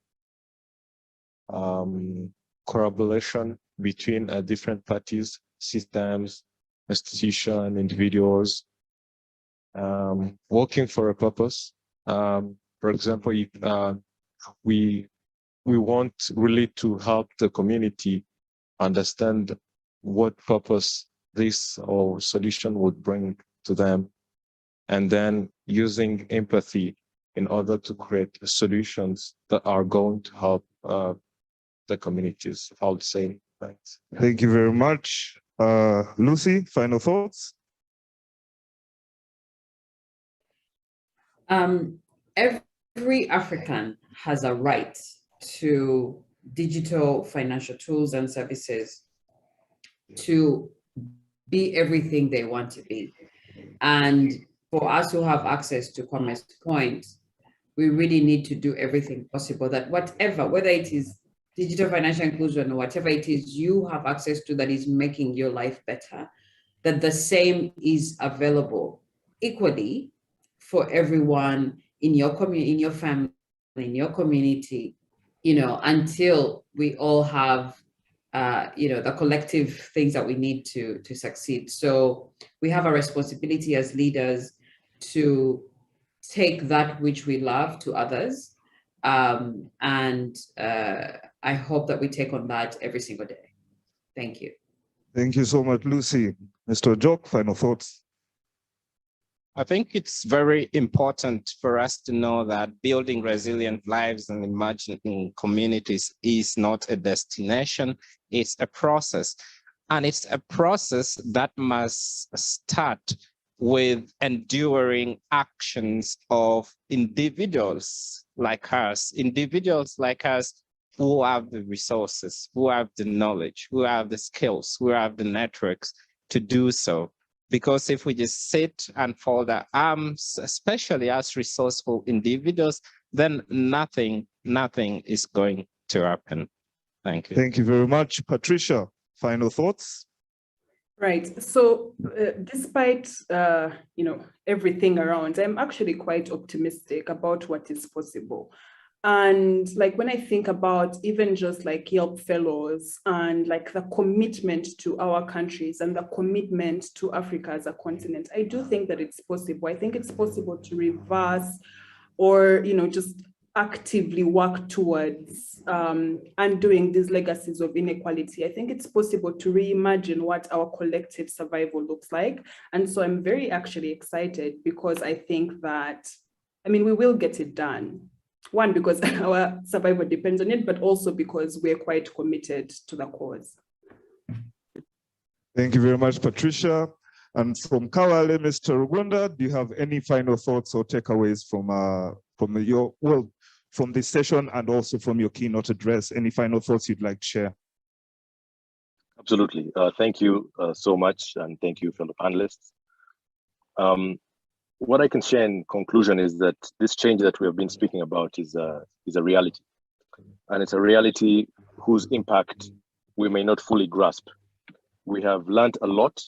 collaboration between different parties, systems, institutions, individuals, working for a purpose. For example, if we want really to help the community understand what purpose this or solution would bring to them, and then using empathy in order to create solutions that are going to help the communities, I would say. Thanks. Thank you very much. Lucy, final thoughts? Every African has a right to digital financial tools and services to be everything they want to be. And for us who have access to Kwame's point, we really need to do everything possible that whatever, whether it is digital financial inclusion or whatever it is you have access to that is making your life better, that the same is available equally for everyone in your community, in your family, in your community, you know, until we all have you know, the collective things that we need to succeed. So we have a responsibility as leaders to take that which we love to others. And I hope that we take on that every single day. Thank you. Thank you so much, Lucy. Mr. Ojok, final thoughts? I think it's very important for us to know that building resilient lives and imagining communities is not a destination, it's a process. And it's a process that must start with enduring actions of individuals like us who have the resources, who have the knowledge, who have the skills, who have the networks to do so. Because if we just sit and fold our arms, especially as resourceful individuals, then nothing is going to happen. Thank you. Thank you very much. Patricia, final thoughts? Right. So despite, you know, everything around, I'm actually quite optimistic about what is possible. And like when I think about even just like YELP fellows and like the commitment to our countries and the commitment to Africa as a continent, I do think that it's possible. I think it's possible to reverse or, you know, just actively work towards undoing these legacies of inequality. I think it's possible to reimagine what our collective survival looks like. And so I'm very actually excited because I think that, I mean, we will get it done. One, because our survival depends on it, but also because we're quite committed to the cause. Thank you very much, Patricia. And from Kawale, Mr. Rugunda, do you have any final thoughts or takeaways from this session and also from your keynote address? Any final thoughts you'd like to share? Absolutely. Thank you so much, and thank you, fellow panelists. What I can share in conclusion is that this change that we have been speaking about is a reality. And it's a reality whose impact we may not fully grasp. We have learned a lot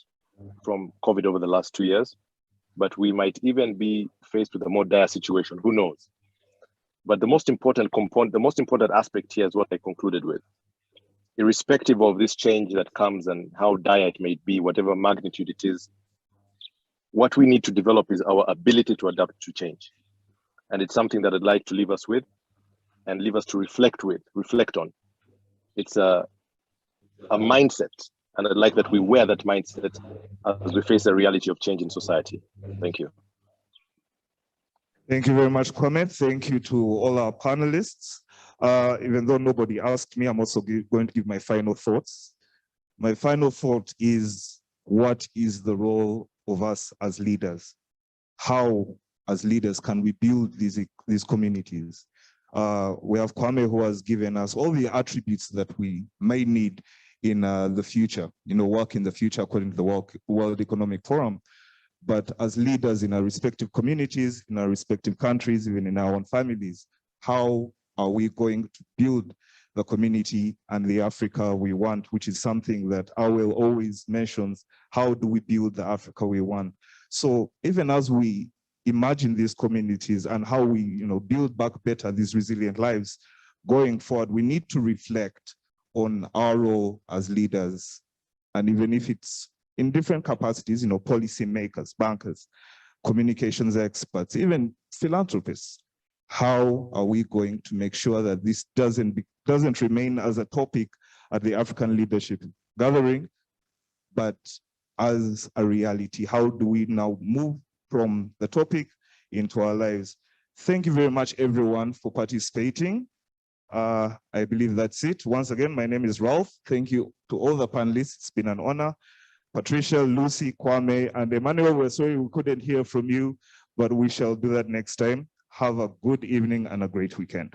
from COVID over the last 2 years, but we might even be faced with a more dire situation, who knows? But the most important component, the most important aspect here is what I concluded with. Irrespective of this change that comes and how dire it may be, whatever magnitude it is, what we need to develop is our ability to adapt to change. And it's something that I'd like to leave us with and leave us to reflect on. It's a mindset, and I'd like that we wear that mindset as we face the reality of change in society. Thank you. Thank you very much, Kwame. Thank you to all our panelists. Even though nobody asked me, I'm also going to give my final thoughts. My final thought is, what is the role of us as leaders? How, as leaders, can we build these communities? We have Kwame, who has given us all the attributes that we may need in the future, work in the future according to the World Economic Forum. But as leaders in our respective communities, in our respective countries, even in our own families, how are we going to build the community and the Africa we want, which is something that I will always mention. How do we build the Africa we want? So even as we imagine these communities and how we build back better these resilient lives going forward, we need to reflect on our role as leaders, and even if it's in different capacities, you know, policy makers, bankers, communications experts, even philanthropists. How are we going to make sure that this doesn't remain as a topic at the African Leadership Gathering, but as a reality? How do we now move from the topic into our lives? Thank you very much, everyone, for participating. I believe that's it. Once again, my name is Ralph. Thank you to all the panelists. It's been an honor. Patricia, Lucy, Kwame, and Emmanuel, we're sorry we couldn't hear from you, but we shall do that next time. Have a good evening and a great weekend.